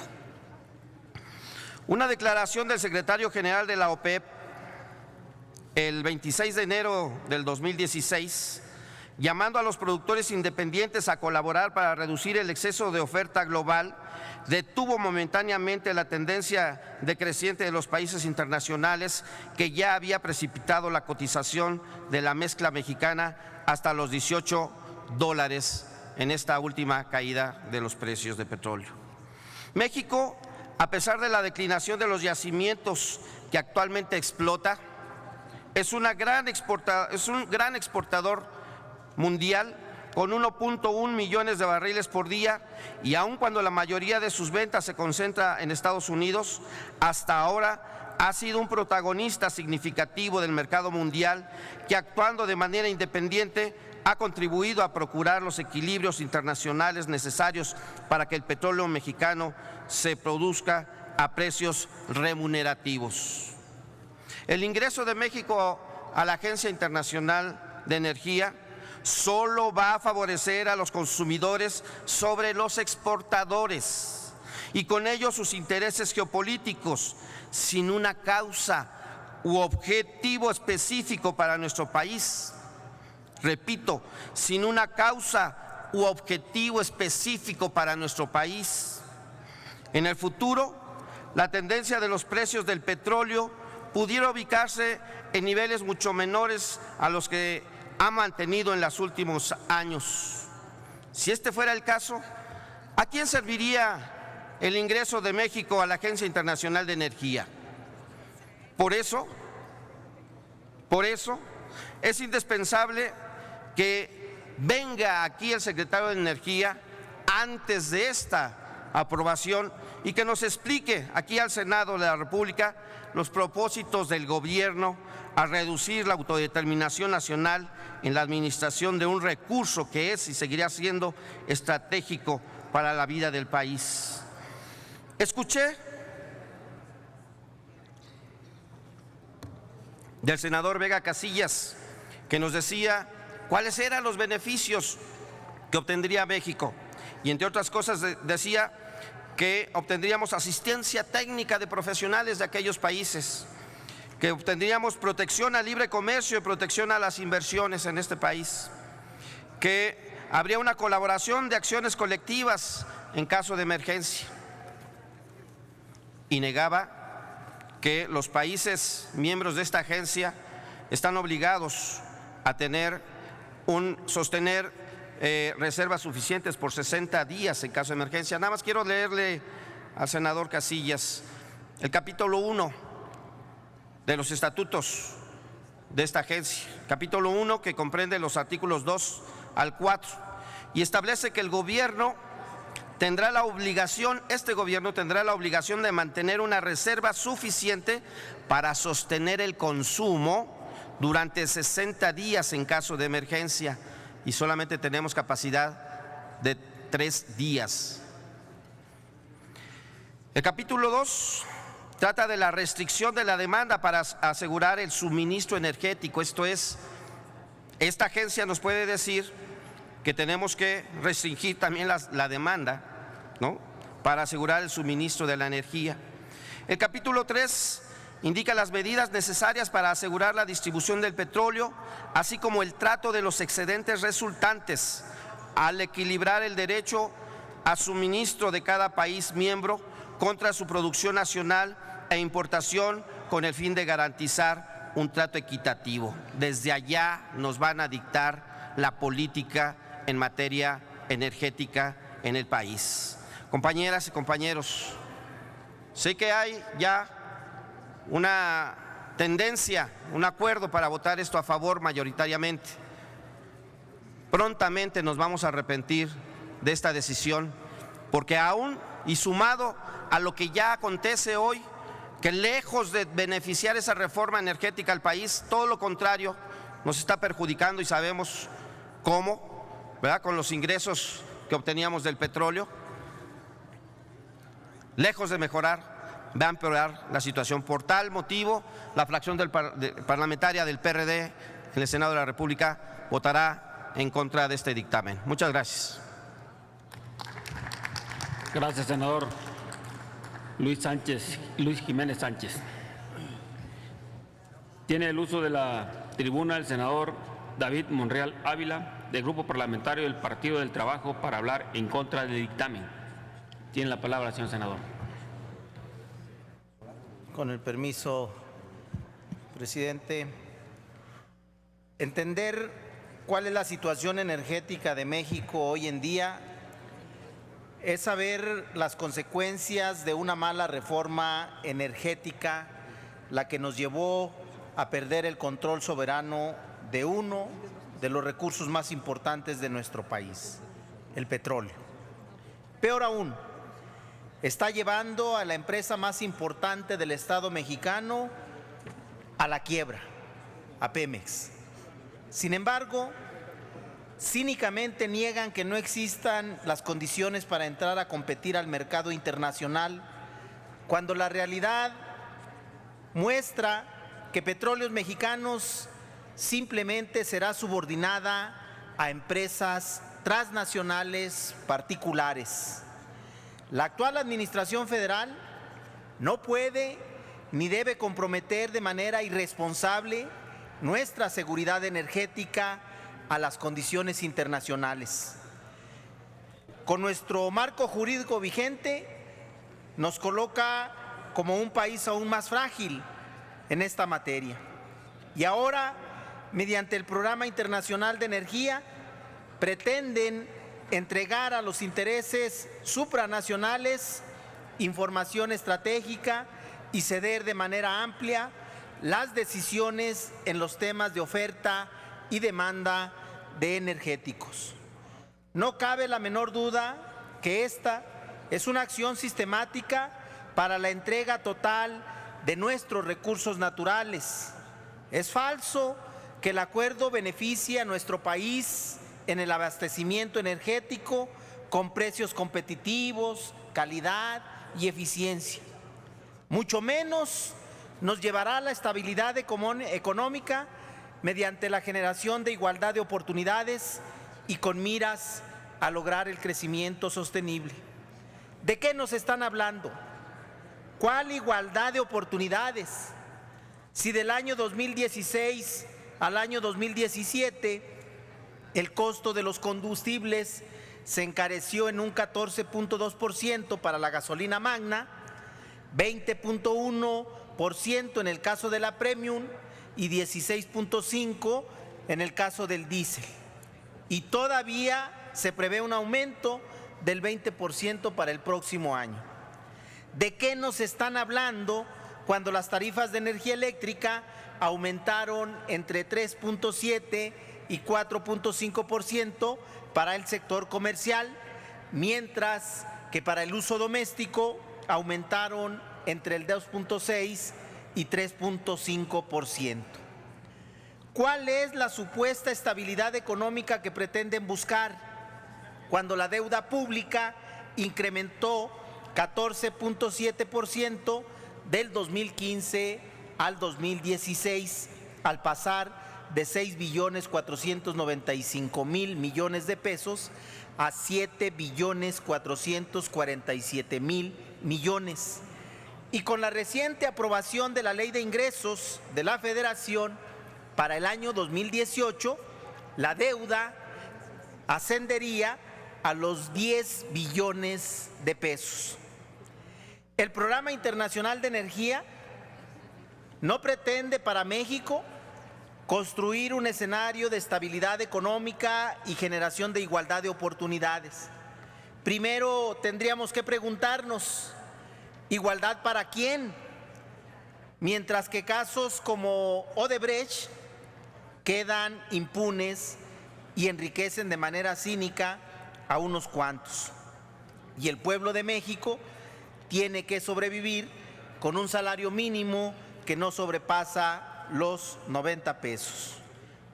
Una declaración del secretario general de la OPEP el 26 de enero del 2016, llamando a los productores independientes a colaborar para reducir el exceso de oferta global, detuvo momentáneamente la tendencia decreciente de los países internacionales que ya había precipitado la cotización de la mezcla mexicana hasta los $18 en esta última caída de los precios de petróleo. México, a pesar de la declinación de los yacimientos que actualmente explota, es un gran exportador mundial con 1.1 millones de barriles por día, y aun cuando la mayoría de sus ventas se concentra en Estados Unidos, hasta ahora ha sido un protagonista significativo del mercado mundial que, actuando de manera independiente, ha contribuido a procurar los equilibrios internacionales necesarios para que el petróleo mexicano se produzca a precios remunerativos. El ingreso de México a la Agencia Internacional de Energía solo va a favorecer a los consumidores sobre los exportadores y con ello sus intereses geopolíticos, sin una causa u objetivo específico para nuestro país. Repito, sin una causa u objetivo específico para nuestro país. En el futuro, la tendencia de los precios del petróleo pudiera ubicarse en niveles mucho menores a los que ha mantenido en los últimos años. Si este fuera el caso, ¿a quién serviría el ingreso de México a la Agencia Internacional de Energía? Por eso es indispensable que venga aquí el secretario de Energía antes de esta aprobación y que nos explique aquí al Senado de la República los propósitos del gobierno a reducir la autodeterminación nacional en la administración de un recurso que es y seguirá siendo estratégico para la vida del país. Escuché del senador Vega Casillas que nos decía cuáles eran los beneficios que obtendría México y entre otras cosas decía que obtendríamos asistencia técnica de profesionales de aquellos países, que obtendríamos protección al libre comercio y protección a las inversiones en este país, que habría una colaboración de acciones colectivas en caso de emergencia. Y negaba que los países miembros de esta agencia están obligados a sostener reservas suficientes por 60 días en caso de emergencia. Nada más quiero leerle al senador Casillas el capítulo 1 de los estatutos de esta agencia, capítulo 1 que comprende los artículos 2 al 4 y establece que el gobierno tendrá la obligación, de mantener una reserva suficiente para sostener el consumo durante 60 días en caso de emergencia y solamente tenemos capacidad de 3 días. El capítulo 2 trata de la restricción de la demanda para asegurar el suministro energético. Esto es, esta agencia nos puede decir que tenemos que restringir también la demanda, ¿no?, para asegurar el suministro de la energía. El capítulo 3 indica las medidas necesarias para asegurar la distribución del petróleo, así como el trato de los excedentes resultantes al equilibrar el derecho a suministro de cada país miembro contra su producción nacional e importación con el fin de garantizar un trato equitativo. Desde allá nos van a dictar la política en materia energética en el país. Compañeras y compañeros, sé que hay ya una tendencia, un acuerdo para votar esto a favor mayoritariamente. Prontamente nos vamos a arrepentir de esta decisión, porque aún y sumado a lo que ya acontece hoy, que lejos de beneficiar esa reforma energética al país, todo lo contrario, nos está perjudicando y sabemos cómo, ¿verdad?, con los ingresos que obteníamos del petróleo, lejos de mejorar, va a empeorar la situación. Por tal motivo, la fracción parlamentaria del PRD en el Senado de la República votará en contra de este dictamen. Muchas gracias. Gracias, senador Luis Jiménez Sánchez. Tiene el uso de la tribuna el senador David Monreal Ávila, del Grupo Parlamentario del Partido del Trabajo, para hablar en contra del dictamen. Tiene la palabra, señor senador. Con el permiso, presidente. Entender cuál es la situación energética de México hoy en día es saber las consecuencias de una mala reforma energética, la que nos llevó a perder el control soberano de uno de los recursos más importantes de nuestro país, el petróleo. Peor aún, está llevando a la empresa más importante del Estado mexicano a la quiebra, a Pemex. Sin embargo, cínicamente niegan que no existan las condiciones para entrar a competir al mercado internacional, cuando la realidad muestra que Petróleos Mexicanos simplemente será subordinada a empresas transnacionales particulares. La actual administración federal no puede ni debe comprometer de manera irresponsable nuestra seguridad energética a las condiciones internacionales. Con nuestro marco jurídico vigente nos coloca como un país aún más frágil en esta materia. Y ahora, mediante el Programa Internacional de Energía, pretenden entregar a los intereses supranacionales información estratégica y ceder de manera amplia las decisiones en los temas de oferta y demanda de energéticos. No cabe la menor duda que esta es una acción sistemática para la entrega total de nuestros recursos naturales. Es falso que el acuerdo beneficie a nuestro país en el abastecimiento energético con precios competitivos, calidad y eficiencia. Mucho menos nos llevará a la estabilidad económica mediante la generación de igualdad de oportunidades y con miras a lograr el crecimiento sostenible. ¿De qué nos están hablando? ¿Cuál igualdad de oportunidades? Si del año 2016 al año 2017 el costo de los combustibles se encareció en un 14.2% para la gasolina magna, 20.1% en el caso de la premium y 16.5% en el caso del diésel. Y todavía se prevé un aumento del 20% para el próximo año. ¿De qué nos están hablando cuando las tarifas de energía eléctrica aumentaron entre 3.7% y 4.5% para el sector comercial, mientras que para el uso doméstico aumentaron entre el 2.6% y 3.5%? ¿Cuál es la supuesta estabilidad económica que pretenden buscar cuando la deuda pública incrementó 14.7% del 2015 al 2016, al pasar de 6.495.000 millones de pesos a 7.447.000 millones? Y con la reciente aprobación de la Ley de Ingresos de la Federación para el año 2018, la deuda ascendería a los 10 billones de pesos. El Programa Internacional de Energía no pretende para México construir un escenario de estabilidad económica y generación de igualdad de oportunidades. Primero tendríamos que preguntarnos, ¿igualdad para quién? Mientras que casos como Odebrecht quedan impunes y enriquecen de manera cínica a unos cuantos. Y el pueblo de México tiene que sobrevivir con un salario mínimo que no sobrepasa los 90 pesos.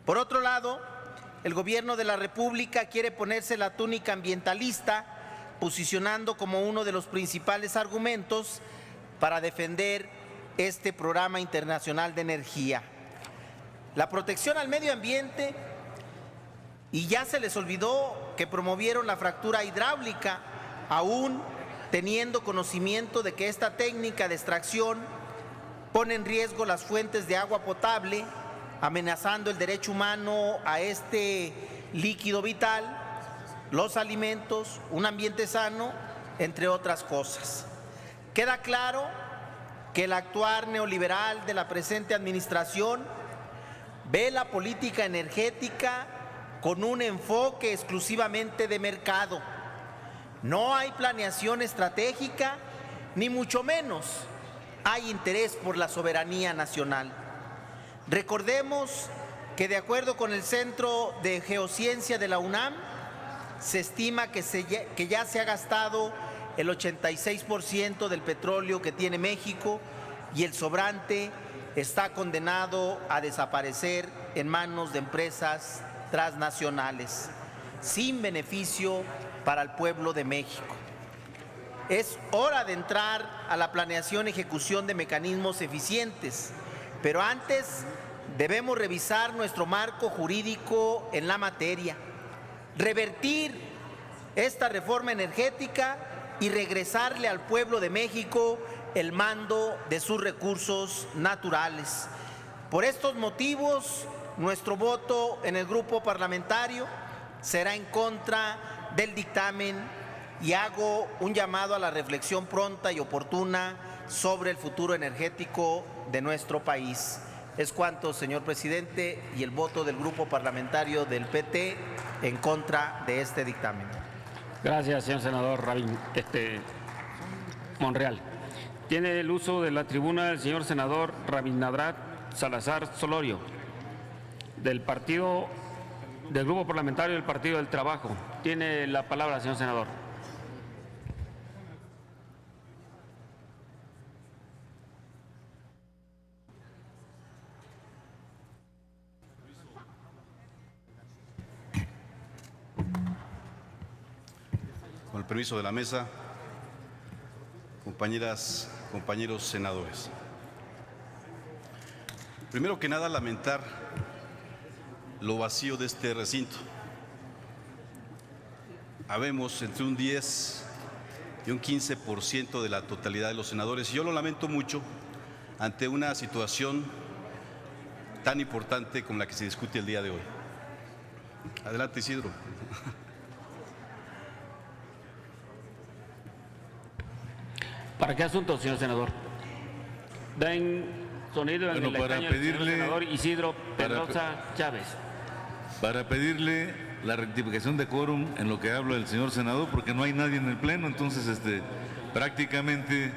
Por otro lado, el gobierno de la República quiere ponerse la túnica ambientalista, posicionando como uno de los principales argumentos para defender este Programa Internacional de Energía la protección al medio ambiente, y ya se les olvidó que promovieron la fractura hidráulica, aún teniendo conocimiento de que esta técnica de extracción pone en riesgo las fuentes de agua potable, amenazando el derecho humano a este líquido vital, los alimentos, un ambiente sano, entre otras cosas. Queda claro que el actuar neoliberal de la presente administración ve la política energética con un enfoque exclusivamente de mercado. No hay planeación estratégica, ni mucho menos hay interés por la soberanía nacional. Recordemos que de acuerdo con el Centro de Geociencia de la UNAM, se estima que ya se ha gastado el 86% del petróleo que tiene México y el sobrante está condenado a desaparecer en manos de empresas transnacionales, sin beneficio para el pueblo de México. Es hora de entrar a la planeación y ejecución de mecanismos eficientes, pero antes debemos revisar nuestro marco jurídico en la materia, revertir esta reforma energética y regresarle al pueblo de México el mando de sus recursos naturales. Por estos motivos, nuestro voto en el grupo parlamentario será en contra del dictamen y hago un llamado a la reflexión pronta y oportuna sobre el futuro energético de nuestro país. Es cuanto, señor presidente, y el voto del grupo parlamentario del PT en contra de este dictamen. Gracias, señor senador Monreal. Tiene el uso de la tribuna el señor senador Rabindranath Salazar Solorio, del grupo parlamentario del Partido del Trabajo. Tiene la palabra, señor senador. Con el permiso de la mesa, compañeras, compañeros senadores. Primero que nada, lamentar lo vacío de este recinto. Habemos entre un 10 y un 15% de la totalidad de los senadores, y yo lo lamento mucho ante una situación tan importante como la que se discute el día de hoy. Adelante, Isidro. ¿Para qué asunto, señor senador? Den sonido en el escaño del señor senador Isidro Pedrosa Chávez. Para pedirle la rectificación de quórum en lo que habla el señor senador, porque no hay nadie en el pleno, entonces prácticamente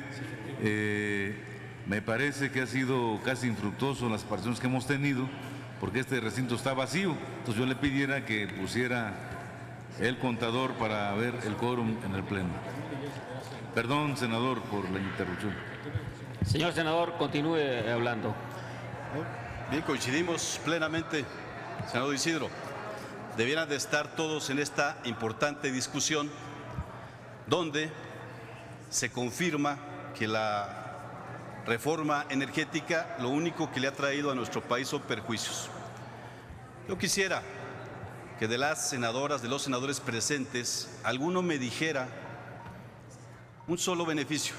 me parece que ha sido casi infructuoso las participaciones que hemos tenido, porque este recinto está vacío. Entonces yo le pidiera que pusiera el contador para ver el quórum en el pleno. Perdón, senador, por la interrupción. Señor senador, continúe hablando. Bien, coincidimos plenamente, senador Isidro. Debieran de estar todos en esta importante discusión donde se confirma que la reforma energética lo único que le ha traído a nuestro país son perjuicios. Yo quisiera que de las senadoras, de los senadores presentes, alguno me dijera un solo beneficio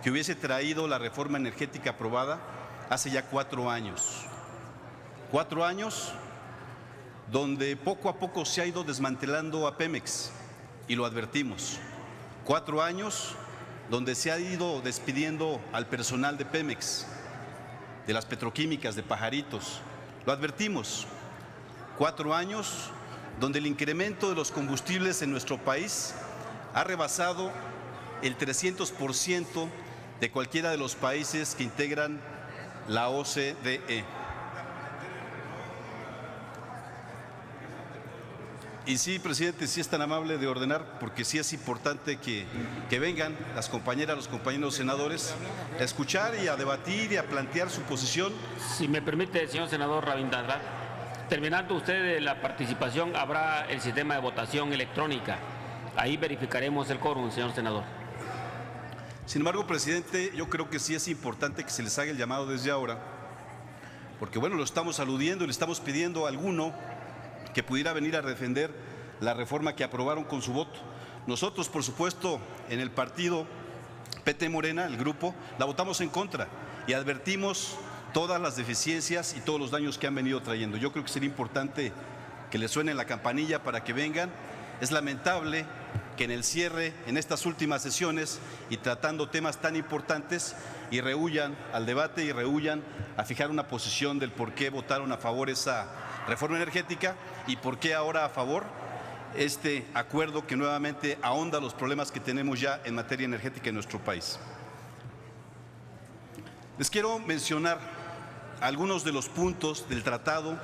que hubiese traído la reforma energética aprobada hace ya 4 años. 4 años donde poco a poco se ha ido desmantelando a Pemex, y lo advertimos. 4 años donde se ha ido despidiendo al personal de Pemex, de las petroquímicas, de Pajaritos, lo advertimos. 4 años donde el incremento de los combustibles en nuestro país ha rebasado el 300% de cualquiera de los países que integran la OCDE. Y sí, presidente, sí es tan amable de ordenar, porque sí es importante que vengan las compañeras, los compañeros senadores a escuchar y a debatir y a plantear su posición. Si me permite, señor senador Rabindranath, terminando usted la participación, habrá el sistema de votación electrónica. Ahí verificaremos el quórum, señor senador. Sin embargo, presidente, yo creo que sí es importante que se les haga el llamado desde ahora, porque bueno, lo estamos aludiendo y le estamos pidiendo a alguno que pudiera venir a defender la reforma que aprobaron con su voto. Nosotros, por supuesto, en el partido PT Morena, el grupo, la votamos en contra y advertimos todas las deficiencias y todos los daños que han venido trayendo. Yo creo que sería importante que les suene la campanilla para que vengan. Es lamentable que en el cierre, en estas últimas sesiones y tratando temas tan importantes, y rehuyan al debate y rehuyan a fijar una posición del por qué votaron a favor esa reforma energética y por qué ahora a favor este acuerdo que nuevamente ahonda los problemas que tenemos ya en materia energética en nuestro país. Les quiero mencionar algunos de los puntos del tratado,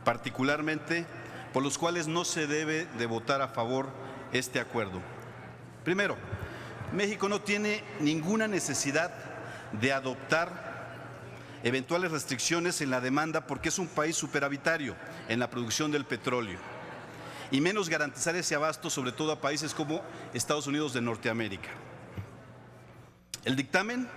particularmente por los cuales no se debe de votar a favor este acuerdo. Primero, México no tiene ninguna necesidad de adoptar eventuales restricciones en la demanda porque es un país superavitario en la producción del petróleo, y menos garantizar ese abasto, sobre todo a países como Estados Unidos de Norteamérica. El dictamen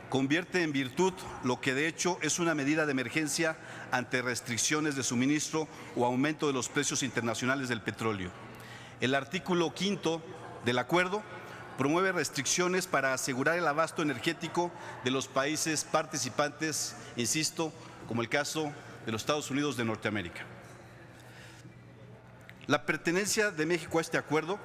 convierte en virtud lo que de hecho es una medida de emergencia ante restricciones de suministro o aumento de los precios internacionales del petróleo. El artículo 5 del acuerdo promueve restricciones para asegurar el abasto energético de los países participantes, insisto, como el caso de los Estados Unidos de Norteamérica. La pertenencia de México a este acuerdo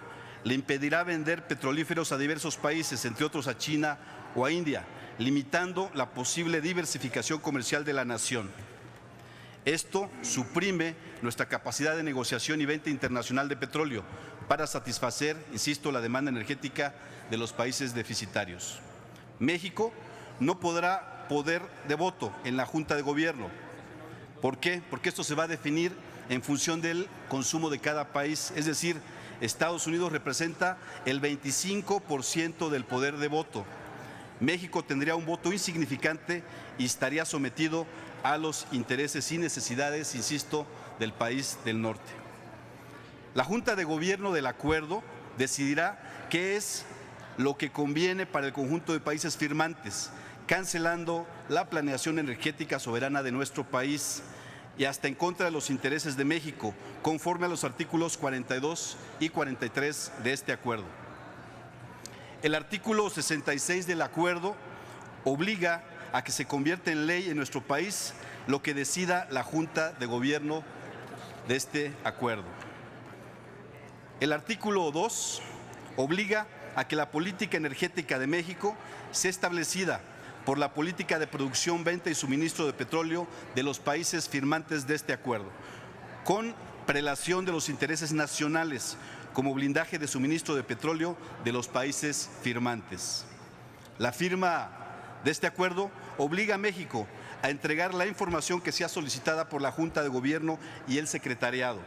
le impedirá vender petrolíferos a diversos países, entre otros a China o a India, limitando la posible diversificación comercial de la nación. Esto suprime nuestra capacidad de negociación y venta internacional de petróleo para satisfacer, insisto, la demanda energética de los países deficitarios. México no podrá poder de voto en la Junta de Gobierno. ¿Por qué? Porque esto se va a definir en función del consumo de cada país, es decir, Estados Unidos representa el 25% del poder de voto. México tendría un voto insignificante y estaría sometido a los intereses y necesidades, insisto, del país del norte. La Junta de Gobierno del acuerdo decidirá qué es lo que conviene para el conjunto de países firmantes, cancelando la planeación energética soberana de nuestro país y hasta en contra de los intereses de México, conforme a los artículos 42 y 43 de este acuerdo. El artículo 66 del acuerdo obliga a que se convierta en ley en nuestro país lo que decida la Junta de Gobierno de este acuerdo. El artículo 2 obliga a que la política energética de México sea establecida por la política de producción, venta y suministro de petróleo de los países firmantes de este acuerdo, con prelación de los intereses nacionales como blindaje de suministro de petróleo de los países firmantes. La firma de este acuerdo obliga a México a entregar la información que sea solicitada por la Junta de Gobierno y el Secretariado,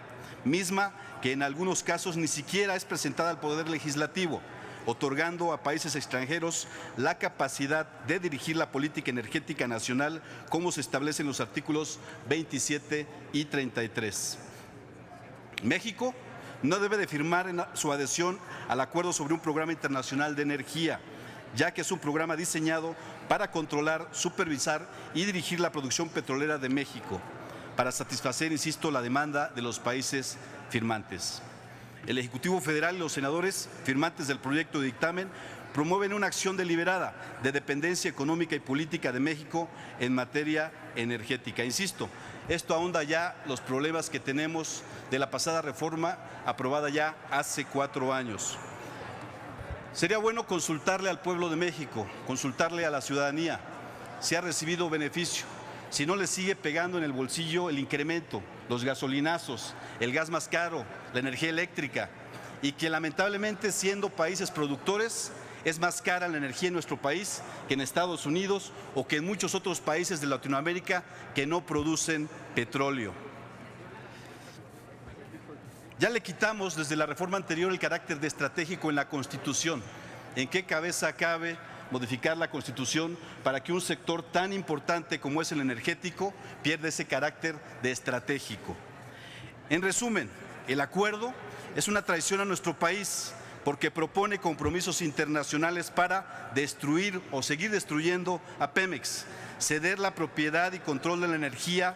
misma que en algunos casos ni siquiera es presentada al Poder Legislativo, otorgando a países extranjeros la capacidad de dirigir la política energética nacional como se establece en los artículos 27 y 33. México no debe de firmar su adhesión al acuerdo sobre un programa internacional de energía, ya que es un programa diseñado para controlar, supervisar y dirigir la producción petrolera de México, para satisfacer, insisto, la demanda de los países firmantes. El Ejecutivo Federal y los senadores firmantes del proyecto de dictamen promueven una acción deliberada de dependencia económica y política de México en materia energética. Insisto, esto ahonda ya los problemas que tenemos de la pasada reforma aprobada ya hace 4 años. Sería bueno consultarle al pueblo de México, consultarle a la ciudadanía si ha recibido beneficio, si no le sigue pegando en el bolsillo el incremento, los gasolinazos, el gas más caro, la energía eléctrica, y que lamentablemente, siendo países productores, es más cara la energía en nuestro país que en Estados Unidos o que en muchos otros países de Latinoamérica que no producen petróleo. Ya le quitamos desde la reforma anterior el carácter de estratégico en la Constitución. ¿En qué cabeza cabe modificar la Constitución para que un sector tan importante como es el energético pierda ese carácter de estratégico? En resumen, el acuerdo es una traición a nuestro país porque propone compromisos internacionales para destruir o seguir destruyendo a Pemex, ceder la propiedad y control de la energía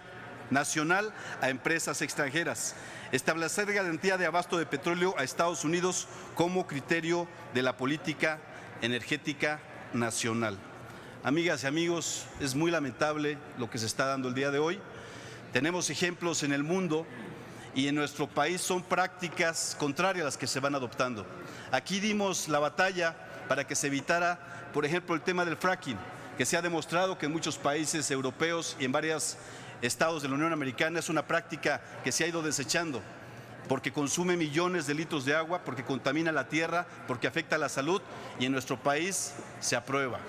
nacional a empresas extranjeras, establecer garantía de abasto de petróleo a Estados Unidos como criterio de la política energética nacional. Amigas y amigos, es muy lamentable lo que se está dando el día de hoy. Tenemos ejemplos en el mundo y en nuestro país son prácticas contrarias a las que se van adoptando. Aquí dimos la batalla para que se evitara, por ejemplo, el tema del fracking, que se ha demostrado que en muchos países europeos y en varios estados de la Unión Americana es una práctica que se ha ido desechando, porque consume millones de litros de agua, porque contamina la tierra, porque afecta a la salud y en nuestro país se aprueba.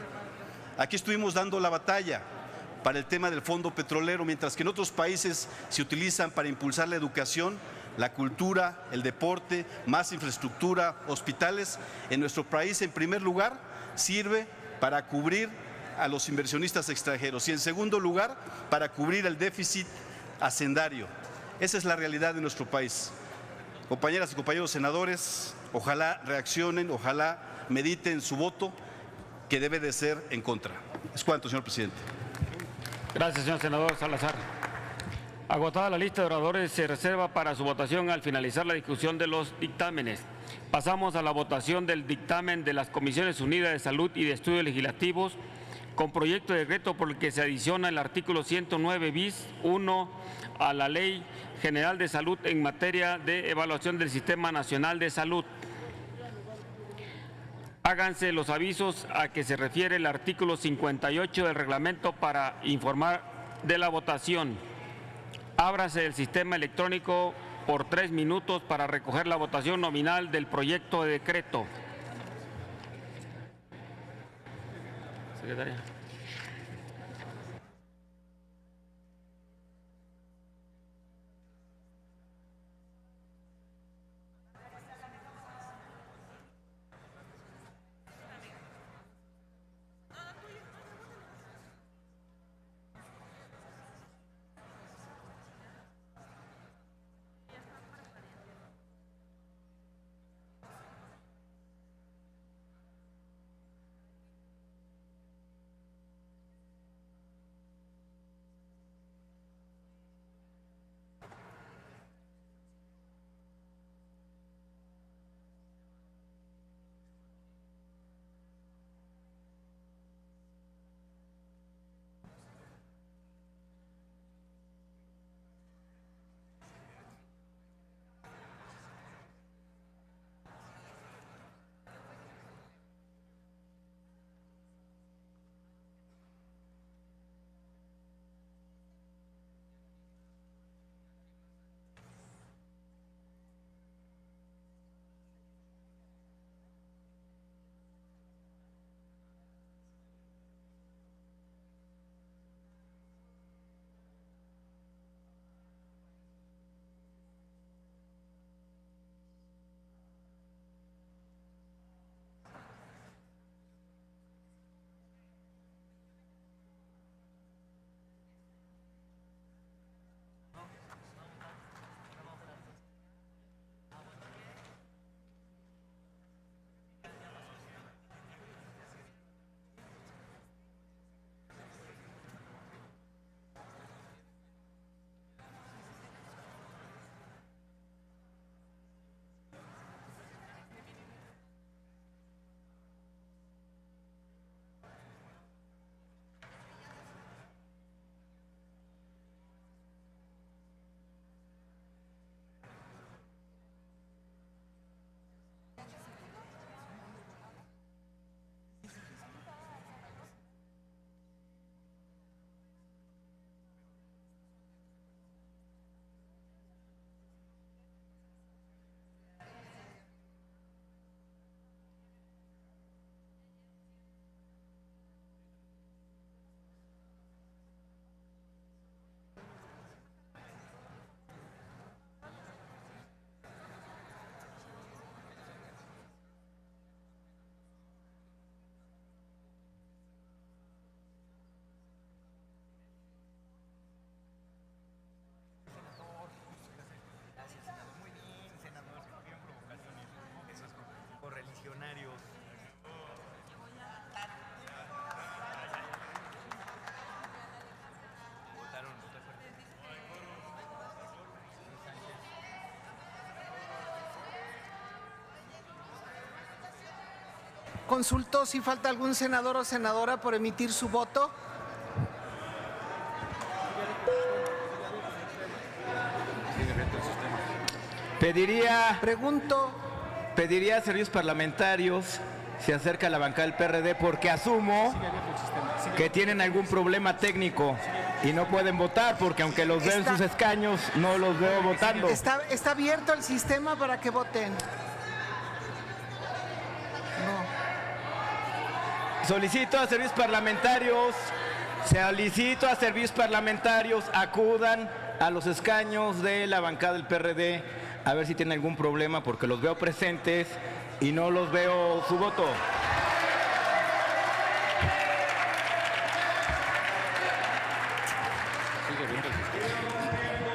Aquí estuvimos dando la batalla para el tema del fondo petrolero, mientras que en otros países se utilizan para impulsar la educación, la cultura, el deporte, más infraestructura, hospitales. En nuestro país, en primer lugar, sirve para cubrir a los inversionistas extranjeros y en segundo lugar, para cubrir el déficit hacendario. Esa es la realidad de nuestro país. Compañeras y compañeros senadores, ojalá reaccionen, ojalá mediten su voto, que debe de ser en contra. Es cuanto, señor presidente. Gracias, señor senador Salazar. Agotada la lista de oradores, se reserva para su votación al finalizar la discusión de los dictámenes. Pasamos a la votación del dictamen de las Comisiones Unidas de Salud y de Estudios Legislativos con proyecto de decreto por el que se adiciona el artículo 109 bis 1 a la Ley General de Salud en materia de evaluación del Sistema Nacional de Salud. Háganse los avisos a que se refiere el artículo 58 del reglamento para informar de la votación. Ábrase el sistema electrónico por 3 minutos para recoger la votación nominal del proyecto de decreto. Secretaria. Consulto si falta algún senador o senadora por emitir su voto. Pediría Pregunto. servicios parlamentarios, se acerca a la bancada del PRD porque asumo que tienen algún problema técnico y no pueden votar porque aunque los veo en sus escaños, no los veo votando. ¿Está abierto el sistema para que voten? Solicito a servicios parlamentarios, acudan a los escaños de la bancada del PRD a ver si tienen algún problema porque los veo presentes y no los veo su voto.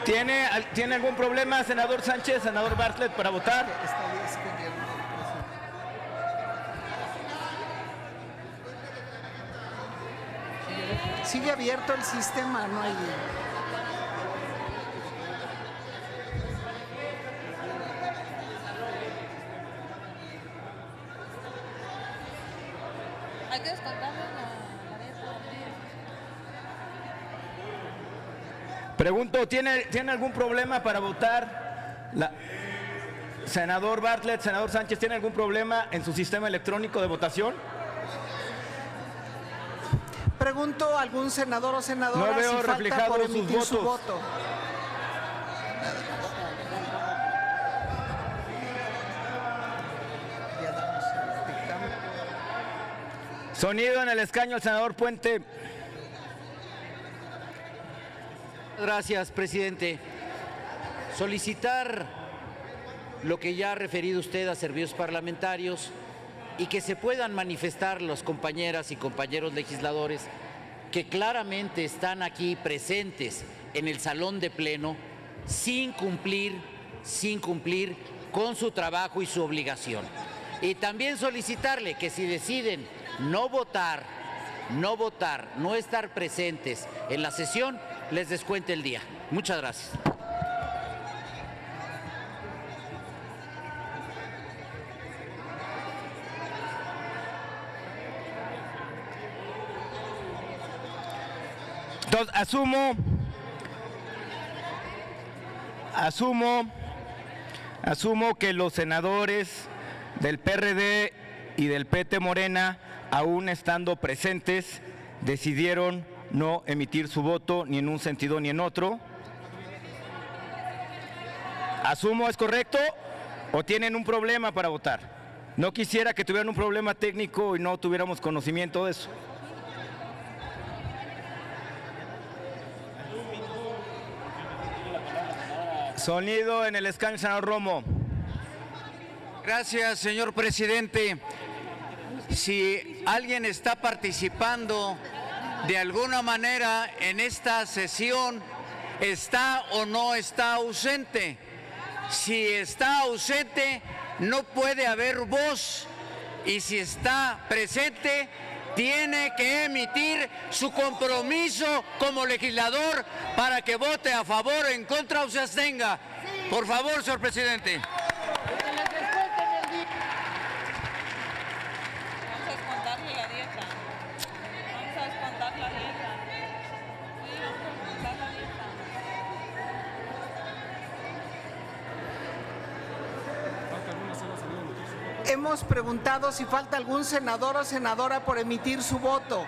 ¿Tiene algún problema, senador Sánchez, senador Bartlett, para votar? Sigue abierto el sistema, no hay... Hay que descontarle la dieta. Pregunto, ¿tiene algún problema para votar? Senador Bartlett, senador Sánchez, ¿tiene algún problema en su sistema electrónico de votación? Pregunto a algún senador o senadora No veo si falta reflejados por sus emitir su votos. voto. Sonido en el escaño, el senador Puente. Gracias, presidente. Solicitar lo que ya ha referido usted a servicios parlamentarios y que se puedan manifestar las compañeras y compañeros legisladores que claramente están aquí presentes en el salón de pleno sin cumplir con su trabajo y su obligación. Y también solicitarle que si deciden no votar, no estar presentes en la sesión, les descuente el día. Muchas gracias. Entonces, asumo que los senadores del PRD y del PT Morena, aún estando presentes, decidieron no emitir su voto ni en un sentido ni en otro. ¿Asumo es correcto o tienen un problema para votar? No quisiera que tuvieran un problema técnico y no tuviéramos conocimiento de eso. Sonido en el escaño, senador Romo. Gracias, señor presidente. Si alguien está participando de alguna manera en esta sesión, ¿está o no está ausente? Si está ausente, no puede haber voz. Y si está presente, tiene que emitir su compromiso como legislador para que vote a favor, en contra o se abstenga. Por favor, señor presidente. Hemos preguntado si falta algún senador o senadora por emitir su voto.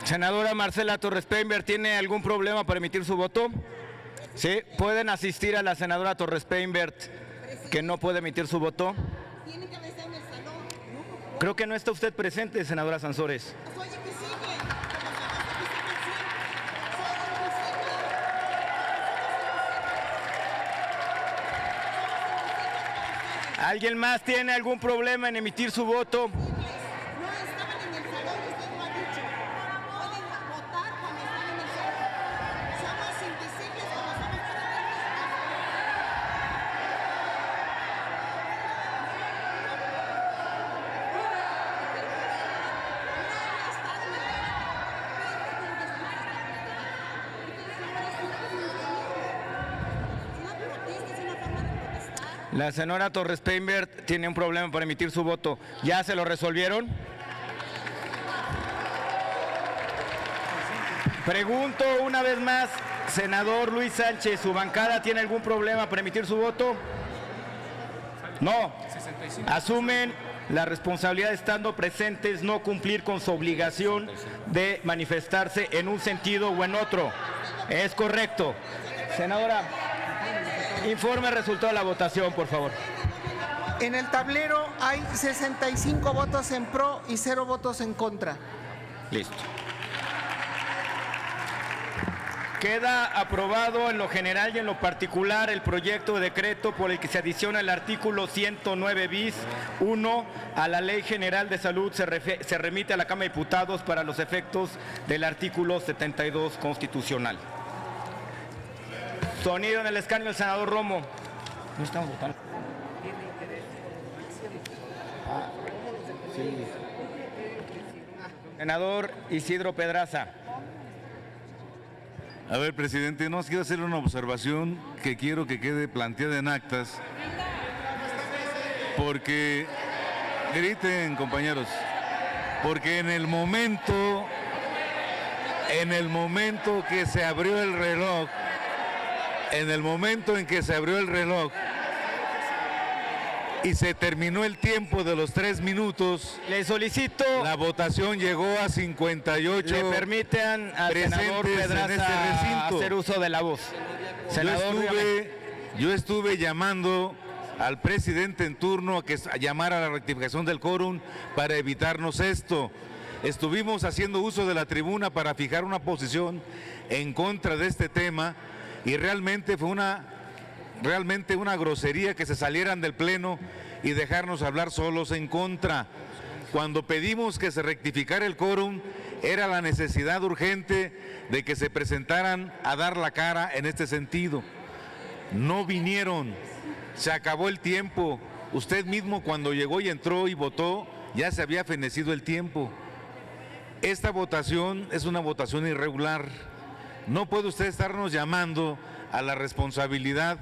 Senadora Marcela Torres Peinbert, ¿tiene algún problema para emitir su voto? Sí, ¿pueden asistir a la senadora Torres Peinbert que no puede emitir su voto? Creo que no está usted presente, senadora Sansores. ¿Alguien más tiene algún problema en emitir su voto? La senadora Torres Peinbert tiene un problema para emitir su voto. ¿Ya se lo resolvieron? Pregunto una vez más, senador Luis Sánchez, ¿su bancada tiene algún problema para emitir su voto? No. Asumen la responsabilidad de, estando presentes, no cumplir con su obligación de manifestarse en un sentido o en otro. Es correcto. Senadora, informe el resultado de la votación, por favor. En el tablero hay 65 votos en pro y 0 votos en contra. Listo. Queda aprobado en lo general y en lo particular el proyecto de decreto por el que se adiciona el artículo 109 bis 1 a la Ley General de Salud. Se remite a la Cámara de Diputados para los efectos del artículo 72 constitucional. Sonido en el escaño, el senador Romo. No estamos votando. Sí. Senador Isidro Pedraza. A ver, presidente, no quiero hacer una observación que quiero que quede planteada en actas, porque, griten compañeros, porque en el momento que se abrió el reloj, y se terminó el tiempo de los 3 minutos, le solicito, la votación llegó a 58. le permitan al senador Pedraza hacer uso de la voz. Senador, yo estuve llamando al presidente en turno a que llamara a la rectificación del quórum para evitarnos esto. Estuvimos haciendo uso de la tribuna para fijar una posición en contra de este tema y realmente fue una grosería que se salieran del pleno y dejarnos hablar solos en contra. Cuando pedimos que se rectificara el quórum, era la necesidad urgente de que se presentaran a dar la cara en este sentido. No vinieron, se acabó el tiempo. Usted mismo cuando llegó y entró y votó, ya se había fenecido el tiempo. Esta votación es una votación irregular. No puede usted estarnos llamando a la responsabilidad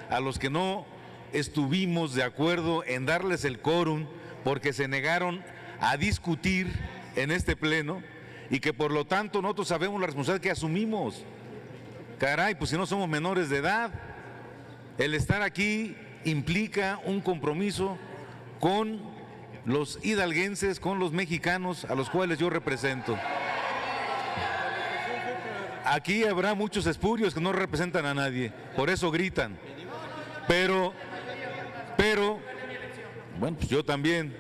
a los que no estuvimos de acuerdo en darles el quórum porque se negaron a discutir en este pleno y que por lo tanto nosotros sabemos la responsabilidad que asumimos. Caray, pues si no somos menores de edad, el estar aquí implica un compromiso con los hidalguenses, con los mexicanos a los cuales yo represento. Aquí habrá muchos espurios que no representan a nadie, por eso gritan. Pero, bueno, pues yo también,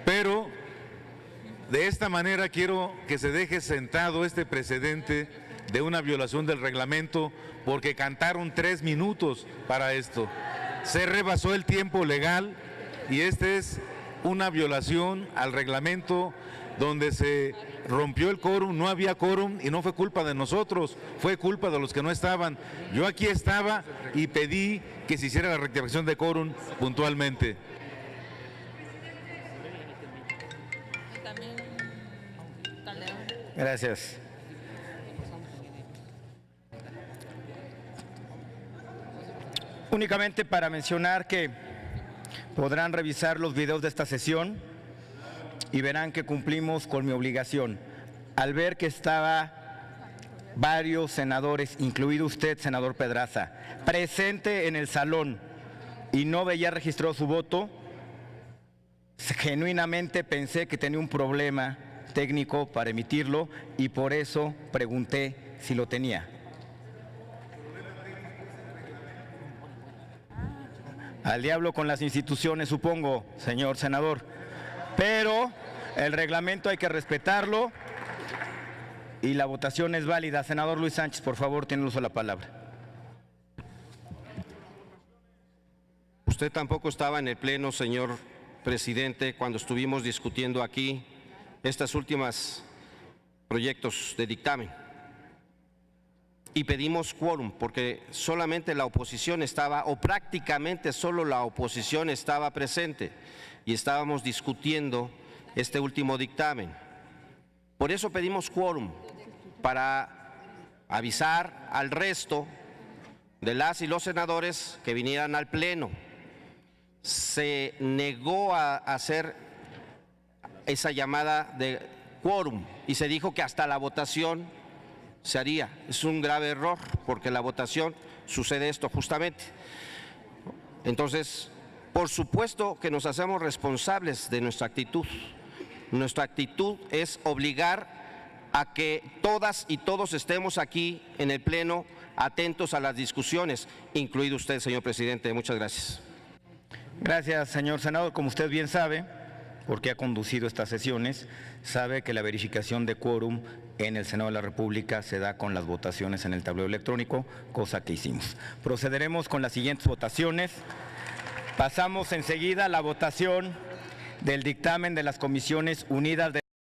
pero de esta manera quiero que se deje sentado este precedente de una violación del reglamento porque cantaron 3 minutos para esto. Se rebasó el tiempo legal y esta es una violación al reglamento donde se rompió el quórum, no había quórum y no fue culpa de nosotros, fue culpa de los que no estaban. Yo aquí estaba y pedí que se hiciera la rectificación de quórum puntualmente. Gracias. Únicamente para mencionar que podrán revisar los videos de esta sesión y verán que cumplimos con mi obligación. Al ver que estaba varios senadores, incluido usted, senador Pedraza, presente en el salón y no veía registrado su voto, genuinamente pensé que tenía un problema técnico para emitirlo y por eso pregunté si lo tenía. Al diablo con las instituciones, supongo, señor senador, pero el reglamento hay que respetarlo y la votación es válida. Senador Luis Sánchez, por favor, tiene el uso de la palabra. Usted tampoco estaba en el pleno, señor presidente, cuando estuvimos discutiendo aquí estos últimos proyectos de dictamen. Y pedimos quórum porque solamente la oposición estaba, o prácticamente solo la oposición estaba presente y estábamos discutiendo este último dictamen. Por eso pedimos quórum, para avisar al resto de las y los senadores que vinieran al pleno. Se negó a hacer esa llamada de quórum y se dijo que hasta la votación se haría. Es un grave error porque la votación sucede esto justamente. Entonces, por supuesto que nos hacemos responsables de nuestra actitud. Nuestra actitud es obligar a que todas y todos estemos aquí en el pleno atentos a las discusiones, incluido usted, señor presidente. Muchas gracias. Gracias, señor senador. Como usted bien sabe, porque ha conducido estas sesiones, sabe que la verificación de quórum en el Senado de la República se da con las votaciones en el tablero electrónico, cosa que hicimos. Procederemos con las siguientes votaciones. Pasamos enseguida a la votación del dictamen de las Comisiones Unidas de